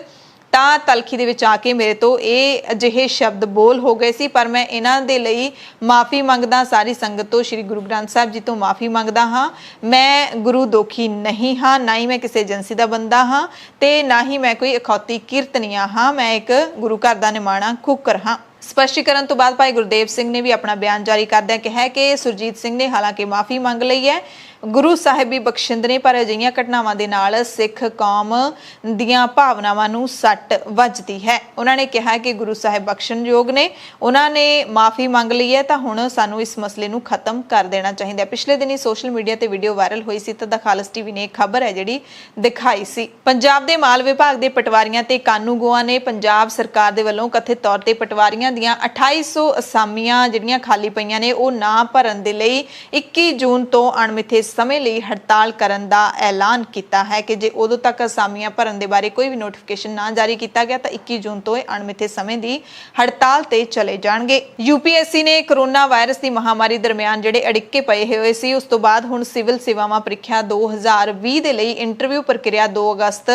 ਤਾਂ ਤਲਖੀ ਦੇ ਵਿੱਚ ਆ ਕੇ ਮੇਰੇ ਤੋਂ ਇਹ ਅਜਿਹੇ ਸ਼ਬਦ ਬੋਲ ਹੋ ਗਏ ਸੀ, ਪਰ ਮੈਂ ਇਹਨਾਂ ਦੇ ਲਈ ਮਾਫੀ ਮੰਗਦਾ, ਸਾਰੀ ਸੰਗਤ ਤੋਂ, ਸ੍ਰੀ ਗੁਰੂ ਗ੍ਰੰਥ ਸਾਹਿਬ ਜੀ ਤੋਂ ਮਾਫੀ ਮੰਗਦਾ ਹਾਂ। ਮੈਂ ਗੁਰੂ ਦੋਖੀ ਨਹੀਂ ਹਾਂ, ਨਾ ਹੀ ਮੈਂ ਕਿਸੇ ਏਜੰਸੀ ਦਾ ਬੰਦਾ ਹਾਂ ਤੇ ਨਾ ਹੀ ਮੈਂ ਕੋਈ ਅਖੌਤੀ ਕੀਰਤਨੀਆ ਹਾਂ। ਮੈਂ ਇੱਕ ਗੁਰੂ ਘਰ ਦਾ ਨਿਮਾਣਾ ਕੁੱਕਰ ਹਾਂ। ਸਪਸ਼ਟੀਕਰਨ ਤੋਂ ਬਾਅਦ ਭਾਈ ਗੁਰਦੇਵ ਸਿੰਘ ਨੇ ਵੀ ਆਪਣਾ ਬਿਆਨ ਜਾਰੀ ਕਰਦਿਆਂ ਕਿਹਾ ਕਿ ਸੁਰਜੀਤ ਸਿੰਘ ਨੇ ਹਾਲਾਂਕਿ ਮਾਫੀ ਮੰਗ ਲਈ ਹੈ, ਗੁਰੂ ਸਾਹਿਬ ਵੀ ਬਖਸ਼ਿੰਦ ਨੇ, ਪਰ ਅਜਿਹੀਆਂ ਘਟਨਾਵਾਂ ਦੇ ਨਾਲ ਸਿੱਖ ਕੌਮ ਦੀਆਂ ਭਾਵਨਾਵਾਂ ਨੂੰ ਸੱਟ ਵੱਜਦੀ ਹੈ। ਉਹਨਾਂ ਨੇ ਕਿਹਾ ਕਿ ਗੁਰੂ ਸਾਹਿਬ ਬਖਸ਼ਣਯੋਗ ਨੇ, ਉਹਨਾਂ ਨੇ ਮਾਫੀ ਮੰਗ ਲਈ ਹੈ, ਤਾਂ ਹੁਣ ਸਾਨੂੰ ਇਸ ਮਸਲੇ ਨੂੰ ਖਤਮ ਕਰ ਦੇਣਾ ਚਾਹੀਦਾ ਹੈ। ਪਿਛਲੇ ਦਿਨੀ ਸੋਸ਼ਲ ਮੀਡੀਆ ਤੇ ਵੀਡੀਓ ਵਾਇਰਲ ਹੋਈ ਸੀ ਤਾਂ ਖਾਲਸ ਟੀਵੀ ਨੇ ਖਬਰ ਹੈ ਜਿਹੜੀ ਦਿਖਾਈ ਸੀ। ਪੰਜਾਬ ਦੇ ਮਾਲ ਵਿਭਾਗ ਦੇ ਪਟਵਾਰੀਆਂ ਤੇ ਕਾਨੂੰਗੋਆਂ ਨੇ ਪੰਜਾਬ ਸਰਕਾਰ ਦੇ ਵੱਲੋਂ ਕਥਿਤ ਤੌਰ ਤੇ ਪਟਵਾਰੀਆਂ ਦੀਆਂ 2800 ਅਸਾਮੀਆਂ ਜਿਹੜੀਆਂ ਖਾਲੀ ਪਈਆਂ ਨੇ ਉਹ ਨਾ ਭਰਨ ਦੇ ਲਈ 21 ਜੂਨ ਤੋਂ ਅਣਮਿੱਥੇ ਸਮੇਂ ਲਈ ਹੜਤਾਲ ਕਰਨ ਦਾ ਐਲਾਨ ਕੀਤਾ ਹੈ ਕਿ ਜੇ ਉਦੋਂ ਤੱਕ ਅਸਾਮੀਆਂ ਭਰਨ ਦੇ ਬਾਰੇ ਕੋਈ ਵੀ ਨੋਟੀਫਿਕੇਸ਼ਨ ਨਾ ਜਾਰੀ ਕੀਤਾ ਗਿਆ ਤਾਂ 21 ਜੂਨ ਤੋਂ ਇਹ ਅਣਮਿੱਥੇ ਸਮੇਂ ਦੀ ਹੜਤਾਲ ਤੇ ਚਲੇ ਜਾਣਗੇ। ਯੂਪੀਐਸਸੀ ਨੇ ਕੋਰੋਨਾ ਵਾਇਰਸ ਦੀ ਮਹਾਮਾਰੀ ਦਰਮਿਆਨ ਜਿਹੜੇ ਅੜਿੱਕੇ ਪਏ ਹੋਏ ਸੀ, ਉਸ ਤੋਂ ਬਾਅਦ ਹੁਣ ਸਿਵਲ ਸੇਵਾਵਾਂ ਪ੍ਰੀਖਿਆ 2020 ਦੇ ਲਈ ਇੰਟਰਵਿਊ ਪ੍ਰਕਿਰਿਆ 2 ਅਗਸਤ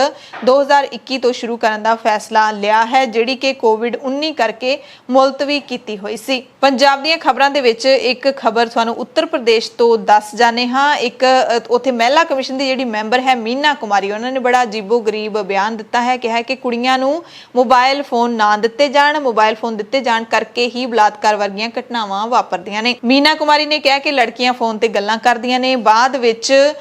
2021 ਤੋਂ ਸ਼ੁਰੂ ਕਰਨ ਦਾ ਫੈਸਲਾ ਲਿਆ ਹੈ, ਜਿਹੜੀ ਕਿ ਕੋਵਿਡ-19 ਕਰਕੇ ਮੁਲਤਵੀ ਕੀਤੀ ਹੋਈ ਸੀ। ਪੰਜਾਬ ਦੀਆਂ ਖਬਰਾਂ ਦੇ ਵਿੱਚ ਇੱਕ ਖਬਰ ਤੁਹਾਨੂੰ ਉੱਤਰ ਪ੍ਰਦੇਸ਼ ਤੋਂ ਦੱਸ ਜਾਣੇ ਹਾਂ। ਇੱਕ ਉੱਥੇ ਮਹਿਲਾ ਕਮਿਸ਼ਨ ਦੀ ਜਿਹੜੀ ਮੈਂਬਰ ਹੈ ਮੀਨਾ ਕੁਮਾਰੀ, ਉਹਨਾਂ ਨੇ ਬੜਾ ਅਜੀਬੋ-ਗਰੀਬ ਬਿਆਨ ਦਿੱਤਾ ਹੈ। ਕਿਹਾ ਕਿ ਕੁੜੀਆਂ ਨੂੰ ਮੋਬਾਈਲ ਫੋਨ ਨਾ ਦਿੱਤੇ ਜਾਣ, ਮੋਬਾਈਲ ਫੋਨ ਦਿੱਤੇ ਜਾਣ ਕਰਕੇ ਹੀ ਬਲਾਤਕਾਰ ਵਰਗੀਆਂ ਘਟਨਾਵਾਂ ਵਾਪਰਦੀਆਂ ਨੇ। ਮੀਨਾ ਕੁਮਾਰੀ ਨੇ ਕਿਹਾ ਕਿ ਲੜਕੀਆਂ ਫੋਨ ਤੇ ਗੱਲਾਂ ਕਰਦੀਆਂ ਨੇ, ਬਾਅਦ ਵਿੱਚ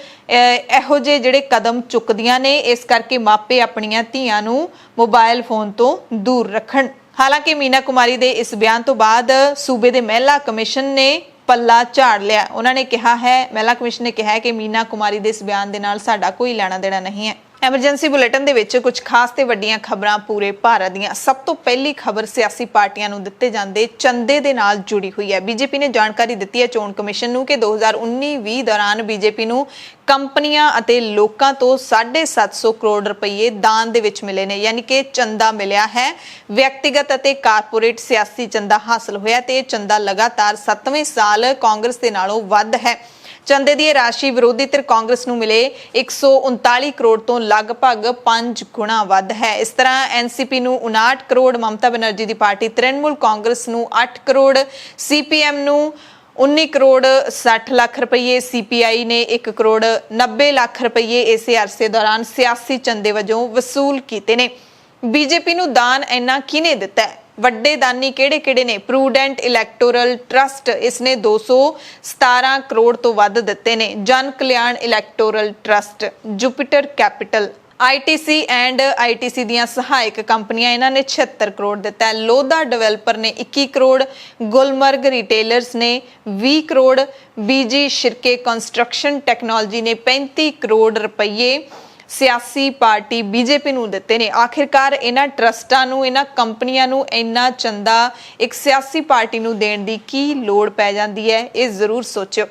ਇਹੋ ਜਿਹੇ ਜਿਹੜੇ ਕਦਮ ਚੁੱਕਦੀਆਂ ਨੇ, ਇਸ ਕਰਕੇ ਮਾਪੇ ਆਪਣੀਆਂ ਧੀਆਂ ਨੂੰ ਮੋਬਾਈਲ ਫੋਨ ਤੋਂ ਦੂਰ ਰੱਖਣ। ਹਾਲਾਂਕਿ ਮੀਨਾ ਕੁਮਾਰੀ ਦੇ ਇਸ ਬਿਆਨ ਤੋਂ ਬਾਅਦ ਸੂਬੇ ਦੇ ਮਹਿਲਾ ਕਮਿਸ਼ਨ ਨੇ ਪੱਲਾ ਝਾੜ ਲਿਆ। ਉਹਨਾਂ ਨੇ ਕਿਹਾ ਹੈ, ਮਹਿਲਾ ਕਮਿਸ਼ਨ ਨੇ ਕਿਹਾ ਹੈ ਕਿ ਮੀਨਾ ਕੁਮਾਰੀ ਦੇ ਇਸ ਬਿਆਨ ਦੇ ਨਾਲ ਸਾਡਾ ਕੋਈ ਲੈਣਾ ਦੇਣਾ ਨਹੀਂ ਹੈ। ਐਮਰਜੈਂਸੀ ਬੁਲੇਟਿਨ ਦੇ ਵਿੱਚ ਕੁਝ ਖਾਸ ਤੇ ਵੱਡੀਆਂ ਖਬਰਾਂ ਪੂਰੇ ਭਾਰਤ ਦੀਆਂ। ਸਭ ਤੋਂ ਪਹਿਲੀ ਖਬਰ ਸਿਆਸੀ ਪਾਰਟੀਆਂ ਨੂੰ ਦਿੱਤੇ ਜਾਂਦੇ ਚੰਦੇ ਦੇ ਨਾਲ ਜੁੜੀ ਹੋਈ ਹੈ। ਬੀਜੇਪੀ ਨੇ ਜਾਣਕਾਰੀ ਦਿੱਤੀ ਹੈ ਚੋਣ ਕਮਿਸ਼ਨ ਨੂੰ ਕਿ 2019-20 ਦੌਰਾਨ ਬੀਜੇਪੀ ਨੂੰ ਕੰਪਨੀਆਂ ਅਤੇ ਲੋਕਾਂ ਤੋਂ 750 ਕਰੋੜ ਰੁਪਏ ਦਾਨ ਦੇ ਵਿੱਚ ਮਿਲੇ ਨੇ, ਯਾਨੀ ਕਿ ਚੰਦਾ ਮਿਲਿਆ ਹੈ। ਵਿਅਕਤੀਗਤ ਅਤੇ ਕਾਰਪੋਰੇਟ ਸਿਆਸੀ ਚੰਦਾ ਹਾਸਲ ਹੋਇਆ ਤੇ ਇਹ ਚੰਦਾ ਲਗਾਤਾਰ 7ਵੇਂ ਸਾਲ ਕਾਂਗਰਸ ਦੇ ਨਾਲੋਂ ਵੱਧ ਹੈ। ਚੰਦੇ ਦੀ ਰਾਸ਼ੀ ਵਿਰੋਧੀ ਧਿਰ ਕਾਂਗਰਸ ਨੂੰ ਮਿਲੇ 139 ਕਰੋੜ ਤੋਂ ਲਗਭਗ 5 ਗੁਣਾ ਵੱਧ ਹੈ। ਇਸ ਤਰ੍ਹਾਂ ਐਨਸੀਪੀ ਨੂੰ 59 ਕਰੋੜ, ਮਮਤਾ ਬੈਨਰਜੀ ਦੀ ਪਾਰਟੀ ਤ੍ਰਿਣਮੂਲ ਕਾਂਗਰਸ ਨੂੰ 8 ਕਰੋੜ, ਸੀਪੀਐਮ ਨੂੰ 19 ਕਰੋੜ 60 ਲੱਖ ਰੁਪਏ, ਸੀਪੀਆਈ ਨੇ 1 ਕਰੋੜ 90 ਲੱਖ ਰੁਪਏ ਇਸੇ ਅਰਸੇ ਦੌਰਾਨ ਸਿਆਸੀ ਚੰਦੇ ਵਜੋਂ ਵਸੂਲ ਕੀਤੇ ਨੇ। ਬੀਜੇਪੀ ਨੂੰ ਦਾਨ ਇੰਨਾ ਕਿਹਨੇ ਦਿੱਤਾ ਹੈ? ਵੱਡੇ ਦਾਨੀ ਕਿਹੜੇ-ਕਿਹੜੇ ਨੇ? ਪ੍ਰੂਡੈਂਟ ਇਲੈਕਟੋਰਲ ਟਰਸਟ, ਇਸਨੇ 217 ਕਰੋੜ ਤੋਂ ਵੱਧ ਦਿੱਤੇ ਨੇ। Jan Kalyan electoral trust, Jupiter Capital, ITC and ITC ਦੀਆਂ ਸਹਾਇਕ ਕੰਪਨੀਆਂ, ਇਹਨਾਂ ਨੇ 76 ਕਰੋੜ ਦਿੱਤਾ ਹੈ। ਲੋਧਾ ਡਿਵੈਲਪਰ ਨੇ 21 ਕਰੋੜ, ਗੁਲਮਰਗ ਰਿਟੇਲਰਸ ਨੇ 20 ਕਰੋੜ, ਬੀਜੀ ਸ਼ਿਰਕੇ ਕੰਸਟਰਕਸ਼ਨ ਟੈਕਨੋਲੋਜੀ ਨੇ 35 ਕਰੋੜ ਰੁਪਏ ਸਿਆਸੀ ਪਾਰਟੀ ਬੀਜੇਪੀ ਨੂੰ ਦਿੱਤੇ ਨੇ। ਆਖਿਰਕਾਰ ਇਹਨਾਂ ਟਰਸਟਾਂ ਨੂੰ, ਇਹਨਾਂ ਕੰਪਨੀਆਂ ਨੂੰ ਇੰਨਾ ਚੰਦਾ ਇੱਕ ਸਿਆਸੀ ਪਾਰਟੀ ਨੂੰ ਦੇਣ ਦੀ ਕੀ ਲੋੜ ਪੈ ਜਾਂਦੀ ਹੈ? ਇਹ ਜ਼ਰੂਰ ਸੋਚਿਓ।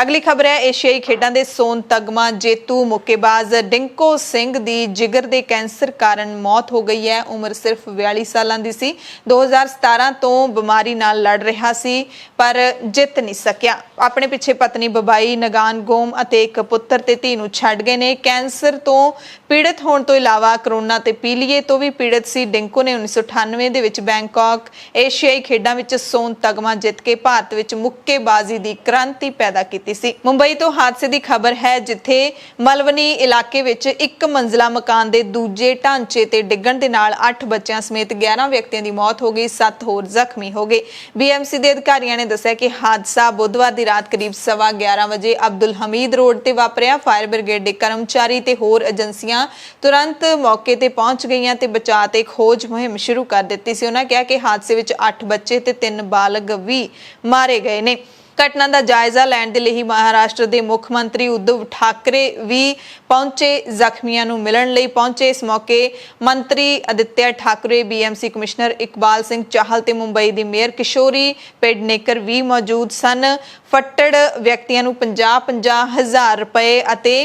ਅਗਲੀ ਖਬਰ ਹੈ ਏਸ਼ੀਆਈ ਖੇਡਾਂ ਦੇ ਸੋਨ ਤਗਮਾ ਜੇਤੂ ਮੁੱਕੇਬਾਜ਼ ਡਿੰਕੋ ਸਿੰਘ ਦੀ ਜਿਗਰ ਦੇ ਕੈਂਸਰ ਕਾਰਨ ਮੌਤ ਹੋ ਗਈ ਹੈ। ਉਮਰ ਸਿਰਫ 42 ਸਾਲਾਂ ਦੀ ਸੀ। 2017 ਤੋਂ ਬਿਮਾਰੀ ਨਾਲ ਲੜ ਰਿਹਾ ਸੀ ਪਰ ਜਿੱਤ ਨਹੀਂ ਸਕਿਆ। ਆਪਣੇ ਪਿੱਛੇ ਪਤਨੀ ਬਬਾਈ ਨਗਾਨ ਗੋਮ ਅਤੇ ਇੱਕ ਪੁੱਤਰ ਤੇ ਧੀ ਨੂੰ ਛੱਡ ਗਏ ਨੇ। ਕੈਂਸਰ ਤੋਂ ਪੀੜਤ ਹੋਣ ਤੋਂ ਇਲਾਵਾ ਕਰੋਨਾ ਤੇ ਪੀਲੀਏ ਤੋਂ ਵੀ ਪੀੜਤ ਸੀ। ਡਿੰਕੋ ਨੇ 1998 ਦੇ ਵਿੱਚ ਬੈਂਕਾਕ ਏਸ਼ੀਆਈ ਖੇਡਾਂ ਵਿੱਚ ਸੋਨ ਤਗਮਾ ਜਿੱਤ ਕੇ ਭਾਰਤ ਵਿੱਚ ਮੁੱਕੇਬਾਜ਼ੀ ਦੀ ਕ੍ਰਾਂਤੀ ਪੈਦਾ ਕੀਤੀ ਕੀਤੀ ਸੀ। ਮੁੰਬਈ ਤੋਂ ਹਾਦਸੇ ਦੀ ਖਬਰ ਹੈ, ਜਿੱਥੇ ਮਲਵਨੀ ਇਲਾਕੇ ਵਿੱਚ ਇੱਕ ਮੰਜ਼ਲਾ ਮਕਾਨ ਦੇ ਦੂਜੇ ਢਾਂਚੇ ਤੇ ਡਿੱਗਣ ਦੇ ਨਾਲ 8 ਬੱਚਿਆਂ ਸਮੇਤ 11 ਵਿਅਕਤੀਆਂ ਦੀ ਮੌਤ ਹੋ ਗਈ, 7 ਹੋਰ ਜ਼ਖਮੀ ਹੋ ਗਏ। BMC ਦੇ ਅਧਿਕਾਰੀਆਂ ਨੇ ਦੱਸਿਆ ਕਿ ਹਾਦਸਾ ਬੁੱਧਵਾਰ ਦੀ ਰਾਤ ਕਰੀਬ 11:15 ਵਜੇ ਅਬਦੁਲ ਹਮੀਦ ਰੋਡ ਤੇ ਵਾਪਰਿਆ। ਫਾਇਰ ਬ੍ਰਿਗੇਡ ਦੇ ਕਰਮਚਾਰੀ ਤੇ ਹੋਰ ਏਜੰਸੀਆਂ ਤੁਰੰਤ ਮੌਕੇ ਤੇ ਪਹੁੰਚ ਗਈਆਂ ਤੇ ਬਚਾਅ ਤੇ ਖੋਜ ਮੁਹਿੰਮ ਸ਼ੁਰੂ ਕਰ ਦਿੱਤੀ ਸੀ। ਉਹਨਾਂ ਕਿਹਾ ਕਿ ਹਾਦਸੇ ਵਿੱਚ 8 ਬੱਚੇ ਤੇ 3 ਬਾਲਗ ਵੀ ਮਾਰੇ ਗਏ ਨੇ। ਘਟਨਾ ਦਾ ਜਾਇਜ਼ਾ ਲੈਣ ਦੇ ਲਈ ਮਹਾਰਾਸ਼ਟਰ ਦੇ ਮੁੱਖ ਮੰਤਰੀ ਉद्धਵ ਠਾਕਰੇ ਵੀ ਪਹੁੰਚੇ, ਜ਼ਖਮੀਆਂ ਨੂੰ ਮਿਲਣ ਲਈ ਪਹੁੰਚੇ। ਇਸ ਮੌਕੇ ਮੰਤਰੀ ਆਦਿੱਤਿਆ ਠਾਕਰੇ, BMC ਕਮਿਸ਼ਨਰ ਇਕਬਾਲ ਸਿੰਘ ਚਾਹਲ ਤੇ ਮੁੰਬਈ ਦੀ ਮੇਅਰ ਕਿਸ਼ੋਰੀ ਪੇਡਨੇਕਰ ਵੀ ਮੌਜੂਦ ਸਨ। ਫੱਟੜ ਵਿਅਕਤੀਆਂ ਨੂੰ 50-50 ਹਜ਼ਾਰ ਰੁਪਏ ਅਤੇ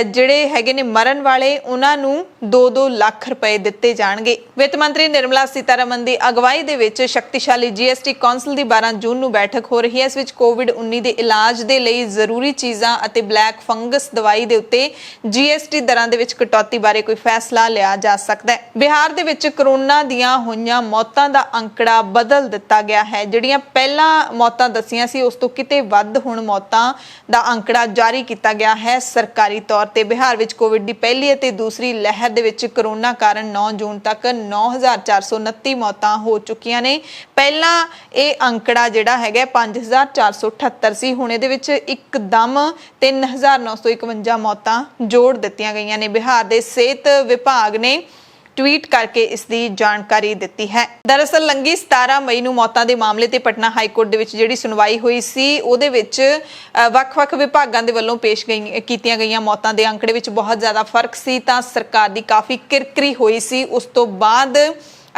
ਜਿਹੜੇ ਹੈਗੇ ਨੇ ਮਰਨ ਵਾਲੇ ਉਹਨਾਂ ਨੂੰ 2-2 ਲੱਖ ਰੁਪਏ ਦਿੱਤੇ ਜਾਣਗੇ। ਵਿੱਤ ਮੰਤਰੀ ਨਿਰਮਲਾ ਸੀਤਾਰਮਨ ਦੀ ਅਗਵਾਈ ਦੇ ਵਿੱਚ ਸ਼ਕਤੀਸ਼ਾਲੀ GST ਕੌਂਸਲ ਦੀ 12 ਜੂਨ ਨੂੰ ਬੈਠਕ ਹੋ ਰਹੀ ਹੈ। ਇਸ ਵਿੱਚ COVID-19 ਦੇ ਇਲਾਜ ਦੇ ਲਈ ਜ਼ਰੂਰੀ ਚੀਜ਼ਾਂ ਅਤੇ ਬਲੈਕ ਫੰਗਸ ਦਵਾਈ ਦੇ ਉੱਤੇ GST ਦਰਾਂ ਦੇ ਵਿੱਚ ਕਟੌਤੀ ਬਾਰੇ ਕੋਈ ਫੈਸਲਾ ਲਿਆ ਜਾ ਸਕਦਾ ਹੈ। ਬਿਹਾਰ ਦੇ ਵਿੱਚ ਕਰੋਨਾ ਦੀਆਂ ਹੋਈਆਂ ਮੌਤਾਂ ਦਾ ਅੰਕੜਾ ਬਦਲ ਦਿੱਤਾ ਗਿਆ ਹੈ। ਜਿਹੜੀਆਂ ਪਹਿਲਾਂ ਮੌਤਾਂ ਦੱਸੀਆਂ ਸੀ ਉਸ ਤੋਂ ਕਿਤੇ ਵੱਧ ਹੁਣ ਮੌਤਾਂ ਦਾ ਅੰਕੜਾ ਜਾਰੀ ਕੀਤਾ ਗਿਆ ਹੈ। ਸਰਕਾਰੀ ਤੌਰ ਤੇ ਬਿਹਾਰ ਵਿੱਚ ਕੋਵਿਡ ਦੀ ਪਹਿਲੀ ਅਤੇ ਦੂਸਰੀ ਲਹਿਰ ਦੇ ਵਿੱਚ ਕਰੋਨਾ ਕਾਰਨ 9 ਜੂਨ ਤੱਕ 9429 ਮੌਤਾਂ ਹੋ ਚੁੱਕੀਆਂ ਨੇ। ਪਹਿਲਾਂ ਇਹ ਅੰਕੜਾ ਜਿਹੜਾ ਹੈਗਾ 5478 ਸੀ। ਹੁਣ ਇਹਦੇ ਵਿੱਚ ਇੱਕਦਮ 3951 ਮੌਤਾਂ ਜੋੜ ਦਿੱਤੀਆਂ ਗਈਆਂ ਨੇ। ਬਿਹਾਰ ਦੇ ਸਿਹਤ ਵਿਭਾਗ ਨੇ ਟਵੀਟ ਕਰਕੇ ਇਸ ਦੀ ਜਾਣਕਾਰੀ ਦਿੱਤੀ ਹੈ। ਦਰਅਸਲ ਲੰਘੀ 17 ਮਈ ਨੂੰ ਮੌਤਾਂ ਦੇ ਮਾਮਲੇ ਤੇ ਪਟਨਾ ਹਾਈ ਕੋਰਟ ਦੇ ਵਿੱਚ ਜਿਹੜੀ ਸੁਣਵਾਈ ਹੋਈ ਸੀ ਉਹਦੇ ਵਿੱਚ ਵੱਖ-ਵੱਖ ਵਿਭਾਗਾਂ ਦੇ ਵੱਲੋਂ ਕੀਤੀਆਂ ਗਈਆਂ ਮੌਤਾਂ ਦੇ ਅੰਕੜੇ ਵਿੱਚ ਬਹੁਤ ਜ਼ਿਆਦਾ ਫਰਕ ਸੀ, ਤਾਂ ਸਰਕਾਰ ਦੀ ਕਾਫੀ ਕਿਰਕਰੀ ਹੋਈ ਸੀ। ਉਸ ਤੋਂ ਬਾਅਦ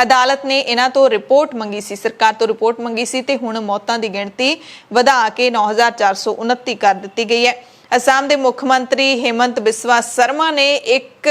ਅਦਾਲਤ ਨੇ ਇਹਨਾਂ ਤੋਂ ਰਿਪੋਰਟ ਮੰਗੀ ਸੀ, ਸਰਕਾਰ ਤੋਂ ਰਿਪੋਰਟ ਮੰਗੀ ਸੀ ਤੇ ਹੁਣ ਮੌਤਾਂ ਦੀ ਗਿਣਤੀ ਵਧਾ ਕੇ 9429 ਕਰ ਦਿੱਤੀ ਗਈ ਹੈ। ਅਸਾਮ ਦੇ ਮੁੱਖ ਮੰਤਰੀ ਹਿਮੰਤ ਬਿਸਵਾ ਸਰਮਾ ਨੇ ਇੱਕ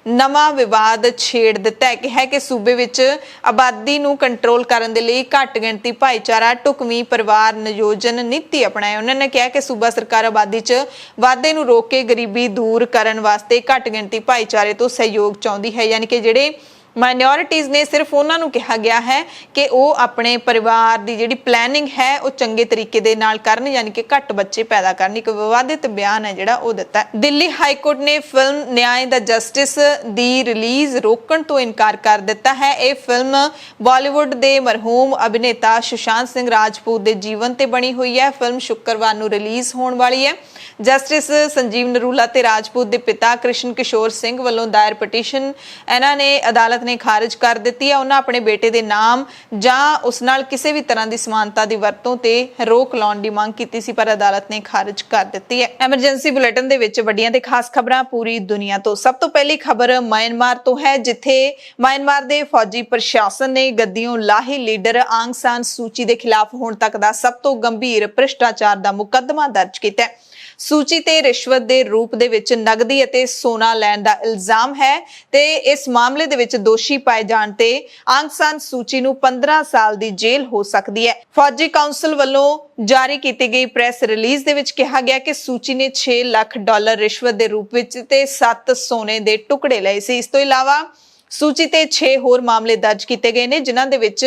ਨਵਾਂ ਵਿਵਾਦ ਛੇੜ ਦਿੱਤਾ ਹੈ। ਕਿਹਾ ਕਿ ਸੂਬੇ ਵਿੱਚ ਆਬਾਦੀ ਨੂੰ ਕੰਟਰੋਲ ਕਰਨ ਦੇ ਲਈ ਘੱਟ ਗਿਣਤੀ ਭਾਈਚਾਰਾ ਢੁਕਵੀਂ ਪਰਿਵਾਰ ਨਿਯੋਜਨ ਨੀਤੀ ਅਪਣਾਏ। ਉਹਨਾਂ ਨੇ ਕਿਹਾ ਕਿ ਸੂਬਾ ਸਰਕਾਰ ਆਬਾਦੀ 'ਚ ਵਾਧੇ ਨੂੰ ਰੋਕ ਕੇ ਗਰੀਬੀ ਦੂਰ ਕਰਨ ਵਾਸਤੇ ਘੱਟ ਗਿਣਤੀ ਭਾਈਚਾਰੇ ਤੋਂ ਸਹਿਯੋਗ ਚਾਹੁੰਦੀ ਹੈ। ਯਾਨੀ ਕਿ ਜਿਹੜੇ ਮਾਈਨੋਰਿਟੀਜ਼ ਨੇ ਸਿਰਫ ਉਹਨਾਂ ਨੂੰ ਕਿਹਾ ਗਿਆ ਹੈ ਕਿ ਉਹ ਆਪਣੇ ਪਰਿਵਾਰ ਦੀ ਜਿਹੜੀ ਪਲੈਨਿੰਗ ਹੈ ਉਹ ਚੰਗੇ ਤਰੀਕੇ ਦੇ ਨਾਲ ਕਰਨ, ਯਾਨੀ ਕਿ ਘੱਟ ਬੱਚੇ ਪੈਦਾ ਕਰਨ। ਇੱਕ ਵਿਵਾਦਿਤ ਬਿਆਨ ਹੈ ਜਿਹੜਾ ਉਹ ਦਿੱਤਾ। ਦਿੱਲੀ ਹਾਈ ਕੋਰਟ ਨੇ ਫਿਲਮ ਨਿਆਂ ਦਾ ਜਸਟਿਸ ਦੀ ਰਿਲੀਜ਼ ਰੋਕਣ ਤੋਂ ਇਨਕਾਰ ਕਰ ਦਿੱਤਾ ਹੈ। ਇਹ ਫਿਲਮ ਬਾਲੀਵੁੱਡ ਦੇ ਮਰਹੂਮ ਅਭਿਨੇਤਾ ਸੁਸ਼ਾਂਤ ਸਿੰਘ ਰਾਜਪੂਤ ਦੇ ਜੀਵਨ ਤੇ ਬਣੀ ਹੋਈ ਹੈ। ਫਿਲਮ ਸ਼ੁੱਕਰਵਾਰ ਨੂੰ ਰਿਲੀਜ਼ ਹੋਣ ਵਾਲੀ ਹੈ। ਜਸਟਿਸ ਸੰਜੀਵ ਨਰੂਲਾ ਤੇ ਰਾਜਪੂਤ ਦੇ ਪਿਤਾ ਕ੍ਰਿਸ਼ਨ ਕਿਸ਼ੋਰ ਸਿੰਘ ਵੱਲੋਂ ਦਾਇਰ ਪਟੀਸ਼ਨ ਇਹਨਾਂ ਨੇ ਅਦਾਲਤ ਨੇ ਖਾਰਜ ਕਰ ਦਿੱਤੀ ਹੈ। ਉਹਨਾਂ ਆਪਣੇ ਬੇਟੇ ਦੇ ਨਾਮ ਜਾਂ ਉਸ ਨਾਲ ਕਿਸੇ ਵੀ ਤਰ੍ਹਾਂ ਦੀ ਸਮਾਨਤਾ ਦੀ ਵਰਤੋਂ ਤੇ ਰੋਕ ਲਾਉਣ ਦੀ ਮੰਗ ਕੀਤੀ ਸੀ, ਪਰ ਅਦਾਲਤ ਨੇ ਖਾਰਜ ਕਰ ਦਿੱਤੀ ਹੈ। ਐਮਰਜੈਂਸੀ ਬੁਲੇਟਿਨ ਦੇ ਵਿੱਚ ਵੱਡੀਆਂ ਤੇ ਖਾਸ ਖਬਰਾਂ ਪੂਰੀ ਦੁਨੀਆ ਤੋਂ। ਸਭ ਤੋਂ ਪਹਿਲੀ ਖਬਰ ਮਿਆਂਮਾਰ ਤੋਂ ਹੈ, ਜਿੱਥੇ ਮਿਆਂਮਾਰ ਦੇ ਫੌਜੀ ਪ੍ਰਸ਼ਾਸਨ ਨੇ ਗੱਦੀਓਂ ਲਾਹੇ ਲੀਡਰ ਆਂਗ ਸਾਨ ਸੂਚੀ ਦੇ ਖਿਲਾਫ ਹੁਣ ਤੱਕ ਦਾ ਸਭ ਤੋਂ ਗੰਭੀਰ ਭ੍ਰਿਸ਼ਟਾਚਾਰ ਦਾ ਮੁਕੱਦਮਾ ਦਰਜ ਕੀਤਾ ਹੈ। ਸੂਚੀ ਤੇ ਰਿਸ਼ਵਤ ਦੇ ਰੂਪ ਦੇ ਵਿੱਚ ਨਗਦੀ ਅਤੇ ਸੋਨਾ ਲੈਣ ਦਾ ਇਲਜ਼ਾਮ ਹੈ ਤੇ ਇਸ ਮਾਮਲੇ ਦੇ ਵਿੱਚ ਦੋਸ਼ੀ ਪਾਏ ਜਾਣ ਤੇ ਆਂਗ ਸਾਨ ਸੂਚੀ ਨੂੰ 15 ਸਾਲ ਦੀ ਜੇਲ੍ਹ ਹੋ ਸਕਦੀ ਹੈ। ਫੌਜੀ ਕਾਉਂਸਲ ਵੱਲੋਂ ਜਾਰੀ ਕੀਤੀ ਗਈ ਪ੍ਰੈਸ ਰਿਲੀਜ਼ ਦੇ ਵਿੱਚ ਕਿਹਾ ਗਿਆ ਕਿ ਸੂਚੀ ਨੇ $6 ਲੱਖ ਰਿਸ਼ਵਤ ਦੇ ਰੂਪ ਵਿੱਚ ਤੇ 7 ਸੋਨੇ ਦੇ ਟੁਕੜੇ ਲਏ ਸੀ। ਇਸ ਤੋਂ ਇਲਾਵਾ ਸੂਚੀ ਤੇ 6 ਹੋਰ ਮਾਮਲੇ ਦਰਜ ਕੀਤੇ ਗਏ ਨੇ, ਜਿਨ੍ਹਾਂ ਦੇ ਵਿੱਚ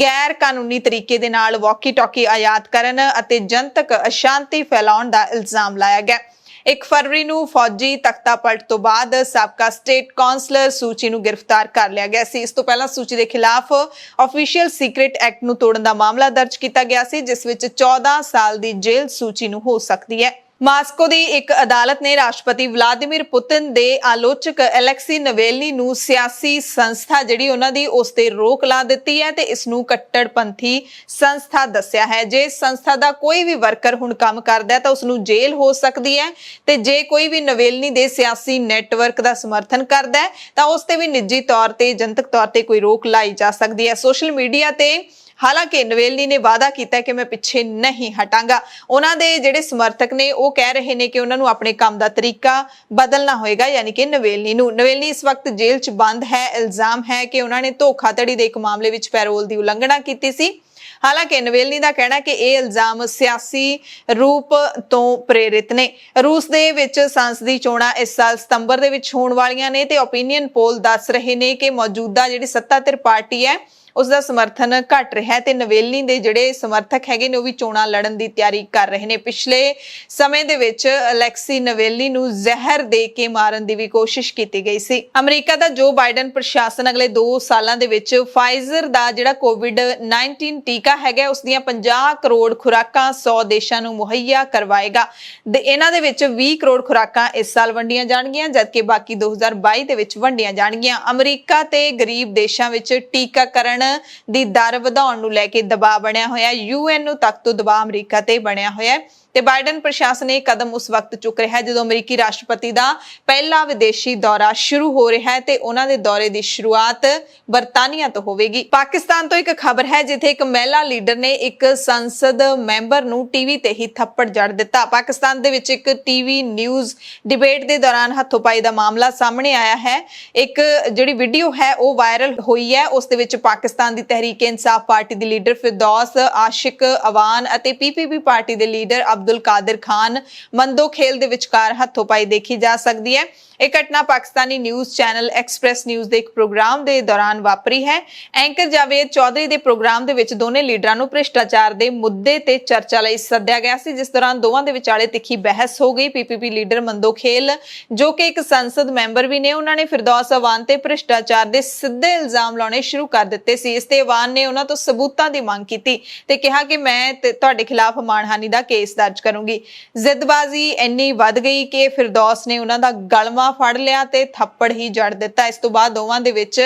ਗੈਰ ਕਾਨੂੰਨੀ ਤਰੀਕੇ ਦੇ ਨਾਲ ਵਾਕੀ ਟਾਕੀ ਆਯਾਤ ਕਰਨ ਅਤੇ ਜਨਤਕ ਅਸ਼ਾਂਤੀ ਫੈਲਾਉਣ ਦਾ ਇਲਜ਼ਾਮ ਲਾਇਆ ਗਿਆ। 1 ਫਰਵਰੀ ਨੂੰ ਫੌਜੀ ਤਖਤਾ ਪਲਟ ਤੋਂ ਬਾਅਦ ਸਾਬਕਾ ਸਟੇਟ ਕਾਉਂਸਲਰ ਸੂਚੀ ਨੂੰ ਗ੍ਰਿਫਤਾਰ ਕਰ ਲਿਆ ਗਿਆ ਸੀ। ਇਸ ਤੋਂ ਪਹਿਲਾਂ ਸੂਚੀ ਦੇ ਖਿਲਾਫ ਆਫੀਸ਼ੀਅਲ ਸੀਕ੍ਰੇਟ ਐਕਟ ਨੂੰ ਤੋੜਨ ਦਾ ਮਾਮਲਾ ਦਰਜ ਕੀਤਾ ਗਿਆ ਸੀ, ਜਿਸ ਵਿੱਚ 14 ਸਾਲ ਦੀ ਜੇਲ੍ਹ ਸੂਚੀ ਨੂੰ ਹੋ ਸਕਦੀ ਹੈ। ਮਾਸਕੋ ਦੀ ਇੱਕ ਅਦਾਲਤ ਨੇ ਰਾਸ਼ਟਰਪਤੀ ਵਲਾਦੀਮੀਰ ਪੁਤਿਨ ਦੇ ਆਲੋਚਕ ਅਲੈਕਸੀ ਨਵੇਲਨੀ ਨੂੰ ਸਿਆਸੀ ਸੰਸਥਾ ਜਿਹੜੀ ਉਹਨਾਂ ਦੀ ਉਸ ਤੇ ਰੋਕ ਲਾ ਦਿੱਤੀ ਹੈ ਤੇ ਇਸ ਨੂੰ ਕੱਟੜਪੰਥੀ ਸੰਸਥਾ ਦੱਸਿਆ ਹੈ। ਜੇ ਸੰਸਥਾ ਦਾ ਕੋਈ ਵੀ ਵਰਕਰ ਹੁਣ ਕੰਮ ਕਰਦਾ ਹੈ ਤਾਂ ਉਸ ਨੂੰ ਜੇਲ੍ਹ ਹੋ ਸਕਦੀ ਹੈ ਤੇ ਜੇ ਕੋਈ ਵੀ ਨਵੇਲਨੀ ਦੇ ਸਿਆਸੀ ਨੈਟਵਰਕ ਦਾ ਸਮਰਥਨ ਕਰਦਾ ਹੈ ਤਾਂ ਉਸ ਤੇ ਵੀ ਨਿੱਜੀ ਤੌਰ ਤੇ ਜਨਤਕ ਤੌਰ ਤੇ ਕੋਈ ਰੋਕ ਲਾਈ ਜਾ ਸਕਦੀ ਹੈ। ਸੋਸ਼ਲ ਮੀਡੀਆ ਤੇ ਹਾਲਾਂਕਿ ਨਵੇਲਨੀ ਨੇ ਵਾਅਦਾ ਕੀਤਾ ਕਿ ਮੈਂ ਪਿੱਛੇ ਨਹੀਂ ਹਟਾਂਗਾ। ਉਹਨਾਂ ਦੇ ਜਿਹੜੇ ਸਮਰਥਕ ਨੇ ਉਹ ਕਹਿ ਰਹੇ ਨੇ ਕਿ ਉਹਨਾਂ ਨੂੰ ਆਪਣੇ ਕੰਮ ਦਾ ਤਰੀਕਾ ਬਦਲਣਾ ਹੋਏਗਾ, ਯਾਨੀ ਕਿ ਨਵੇਲਨੀ ਇਸ ਵਕਤ ਜੇਲ੍ਹ 'ਚ ਬੰਦ ਹੈ। ਇਲਜ਼ਾਮ ਹੈ ਕਿ ਉਹਨਾਂ ਨੇ ਧੋਖਾਧੜੀ ਦੇ ਇੱਕ ਮਾਮਲੇ ਵਿੱਚ ਪੈਰੋਲ ਦੀ ਉਲੰਘਣਾ ਕੀਤੀ ਸੀ। ਹਾਲਾਂਕਿ ਨਵੇਲਨੀ ਦਾ ਕਹਿਣਾ ਕਿ ਇਹ ਇਲਜ਼ਾਮ ਸਿਆਸੀ ਰੂਪ ਤੋਂ ਪ੍ਰੇਰਿਤ ਨੇ। ਰੂਸ ਦੇ ਵਿੱਚ ਸੰਸਦੀ ਚੋਣਾਂ ਇਸ ਸਾਲ ਸਤੰਬਰ ਦੇ ਵਿੱਚ ਹੋਣ ਵਾਲੀਆਂ ਨੇ ਤੇ ਓਪੀਨੀਅਨ ਪੋਲ ਦੱਸ ਰਹੇ ਨੇ ਕਿ ਮੌਜੂਦਾ ਜਿਹੜੀ ਸੱਤਾਧਿਰ ਪਾਰਟੀ ਹੈ ਉਸ ਦਾ ਸਮਰਥਨ ਘਟ ਰਿਹਾ ਹੈ ਤੇ ਨਵੇਲੀ ਦੇ ਜਿਹੜੇ ਸਮਰਥਕ ਹੈਗੇ ਨੇ ਉਹ ਵੀ ਚੋਣਾਂ ਲੜਨ ਦੀ ਤਿਆਰੀ ਕਰ ਰਹੇ ਨੇ। ਪਿਛਲੇ ਸਮੇਂ ਦੇ ਵਿੱਚ ਅਲੈਕਸੀ ਨਵੇਲੀ ਨੂੰ ਜ਼ਹਿਰ ਦੇ ਕੇ ਮਾਰਨ ਦੀ ਵੀ ਕੋਸ਼ਿਸ਼ ਕੀਤੀ ਗਈ ਸੀ। ਅਮਰੀਕਾ ਦਾ ਜੋ ਬਾਈਡਨ ਪ੍ਰਸ਼ਾਸਨ ਅਗਲੇ 2 ਸਾਲਾਂ ਦੇ ਵਿੱਚ ਫਾਈਜ਼ਰ ਦਾ ਜਿਹੜਾ ਕੋਵਿਡ-19 ਟੀਕਾ ਹੈਗਾ ਉਸ ਦੀਆਂ 50 ਕਰੋੜ ਖੁਰਾਕਾਂ 100 ਦੇਸ਼ਾਂ ਨੂੰ ਮੁਹੱਈਆ ਕਰਵਾਏਗਾ। ਇਹਨਾਂ ਦੇ ਵਿੱਚ 20 ਕਰੋੜ ਖੁਰਾਕਾਂ ਇਸ ਸਾਲ ਵੰਡੀਆਂ ਜਾਣਗੀਆਂ ਜਦਕਿ ਬਾਕੀ 2022 ਦੇ ਵਿੱਚ ਵੰਡੀਆਂ ਜਾਣਗੀਆਂ। ਅਮਰੀਕਾ ਤੇ ਗਰੀਬ ਦੇਸ਼ਾਂ ਵਿੱਚ ਟੀਕਾਕਰਨ ਦੀ ਦਰ ਵਧਾਉਣ ਨੂੰ ਲੈ ਕੇ ਦਬਾਅ ਬਣਿਆ ਹੋਇਆ। UN ਨੂੰ ਤੱਕ ਤੋਂ ਦਬਾਅ ਅਮਰੀਕਾ ਤੇ ਬਣਿਆ ਹੋਇਆ ਹੈ ਤੇ ਬਾਈਡਨ ਪ੍ਰਸ਼ਾਸਨ ਇਹ ਕਦਮ ਉਸ ਵਕਤ ਚੁੱਕ ਰਿਹਾ ਹੈ ਜਦੋਂ ਅਮਰੀਕੀ ਰਾਸ਼ਟਰਪਤੀ ਦਾ ਪਹਿਲਾ ਵਿਦੇਸ਼ੀ ਦੌਰਾ ਸ਼ੁਰੂ ਹੋ ਰਿਹਾ ਹੈ ਤੇ ਉਹਨਾਂ ਦੇ ਦੌਰੇ ਦੀ ਸ਼ੁਰੂਆਤ ਬਰਤਾਨੀਆ ਤੋਂ ਹੋਵੇਗੀ। ਪਾਕਿਸਤਾਨ ਤੋਂ ਇੱਕ ਖਬਰ ਹੈ ਜਿੱਥੇ ਇੱਕ ਮਹਿਲਾ ਲੀਡਰ ਨੇ ਇੱਕ ਸੰਸਦ ਮੈਂਬਰ ਨੂੰ ਟੀਵੀ ਤੇ ਹੀ ਥੱਪੜ ਜੜ ਦਿੱਤਾ। ਪਾਕਿਸਤਾਨ ਦੇ ਵਿੱਚ ਇੱਕ ਟੀਵੀ ਨਿਊਜ਼ ਡਿਬੇਟ ਦੇ ਦੌਰਾਨ ਹੱਥੋਂਪਾਈ ਦਾ ਮਾਮਲਾ ਸਾਹਮਣੇ ਆਇਆ ਹੈ। ਇੱਕ ਜਿਹੜੀ ਵੀਡੀਓ ਹੈ ਉਹ ਵਾਇਰਲ ਹੋਈ ਹੈ। ਉਸ ਦੇ ਵਿੱਚ ਪਾਕਿਸਤਾਨ ਦੀ ਤਹਿਰੀਕ-ਏ-ਇਨਸਾਫ ਪਾਰਟੀ ਦੀ ਲੀਡਰ ਫਿਰਦੌਸ ਆਸ਼ਿਕ ਅਵਾਨ ਅਤੇ PPP ਪਾਰਟੀ ਦੇ ਲੀਡਰ ਅਬਦੁਲ ਕਾਦਰ ਖਾਨ ਮੰਦੋਖੇਲ ਦੇ ਵਿਚਕਾਰ ਹੱਥੋਂਪਾਈ ਦੇਖੀ ਜਾ ਸਕਦੀ ਹੈ। ਇਹ ਘਟਨਾ Pakistani news channel express news ਦੇ ਇੱਕ ਪ੍ਰੋਗਰਾਮ ਦੇ ਦੌਰਾਨ ਵਾਪਰੀ ਹੈ। ਐਂਕਰ ਜਾਵੇਦ ਚੌਧਰੀ ਦੇ ਪ੍ਰੋਗਰਾਮ ਦੇ ਵਿੱਚ ਦੋਨੇ ਲੀਡਰਾਂ ਨੂੰ ਭ੍ਰਿਸ਼ਟਾਚਾਰ ਦੇ ਮੁੱਦੇ ਤੇ ਚਰਚਾ ਲਈ ਸੱਦਿਆ ਗਿਆ ਸੀ ਜਿਸ ਦੌਰਾਨ ਦੋਵਾਂ ਦੇ ਵਿਚਾਲੇ ਤਿੱਖੀ ਬਹਿਸ ਹੋ ਗਈ। PPP ਲੀਡਰ ਮੰਦੋਖੇਲ ਜੋ ਕਿ ਇੱਕ ਸੰਸਦ ਮੈਂਬਰ ਵੀ ਨੇ ਉਹਨਾਂ ਨੇ ਫਿਰਦੌਸ ਅਵਾਨ ਤੇ ਭ੍ਰਿਸ਼ਟਾਚਾਰ ਦੇ ਸਿੱਧੇ ਇਲਜ਼ਾਮ ਲਾਉਣੇ ਸ਼ੁਰੂ ਕਰ ਦਿੱਤੇ ਸੀ। ਇਸ ਤੇ ਅਵਾਨ ਨੇ ਉਹਨਾਂ ਤੋਂ ਸਬੂਤਾਂ ਦੀ ਮੰਗ ਕੀਤੀ ਤੇ ਕਿਹਾ ਕਿ ਮੈਂ ਤੁਹਾਡੇ ਖਿਲਾਫ ਮਾਣਹਾਨੀ ਦਾ ਕੇਸ ਦਰਜ ਕਰੂੰਗੀ। ਜ਼ਿੱਦਬਾਜ਼ੀ ਇੰਨੀ ਵੱਧ ਗਈ ਕਿ ਫਿਰਦੌਸ ਨੇ ਉਹਨਾਂ ਦਾ ਗਲਮਾ ਫੜ ਲਿਆ ਤੇ ਥੱਪੜ ਹੀ ਜੜ ਦਿੱਤਾ। ਇਸ ਤੋਂ ਬਾਅਦ ਦੋਵਾਂ ਦੇ ਵਿੱਚ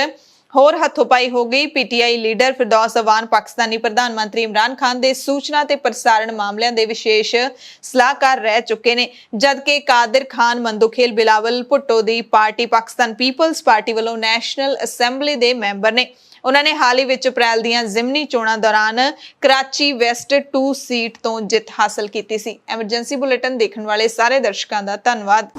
ਹੋਰ ਹੱਥੋਂਪਾਈ ਹੋ ਗਈ। PTI ਲੀਡਰ ਫਿਰਦੌਸ ਅਵਾਨ ਪਾਕਿਸਤਾਨੀ ਪ੍ਰਧਾਨ ਮੰਤਰੀ ਇਮਰਾਨ ਖਾਨ ਦੇ ਸੂਚਨਾ ਤੇ ਪ੍ਰਸਾਰਣ ਮਾਮਲਿਆਂ ਦੇ ਵਿਸ਼ੇਸ਼ ਸਲਾਹਕਾਰ ਰਹਿ ਚੁੱਕੇ ਨੇ ਜਦਕਿ ਕਾਦਰ ਖਾਨ ਮੰਦੋਖੇਲ ਬਿਲਾਵਲ ਭੁੱਟੋ ਦੀ ਪਾਰਟੀ ਪਾਕਿਸਤਾਨ ਪੀਪਲਸ ਪਾਰਟੀ ਵੱਲੋਂ ਨੈਸ਼ਨਲ ਅਸੈਂਬਲੀ ਦੇ ਮੈਂਬਰ ਨੇ। ਉਹਨਾਂ ਨੇ ਹਾਲ ਹੀ ਵਿੱਚ ਅਪ੍ਰੈਲ ਦੀਆਂ ਜ਼ਿਮਨੀ ਚੋਣਾਂ ਦੌਰਾਨ ਕਰਾਚੀ ਵੈਸਟ 2 ਸੀਟ ਤੋਂ ਜਿੱਤ ਹਾਸਲ ਕੀਤੀ ਸੀ। ਐਮਰਜੈਂਸੀ ਬੁਲੇਟਿਨ ਦੇਖਣ ਵਾਲੇ ਸਾਰੇ ਦਰਸ਼ਕਾਂ ਦਾ ਧੰਨਵਾਦ।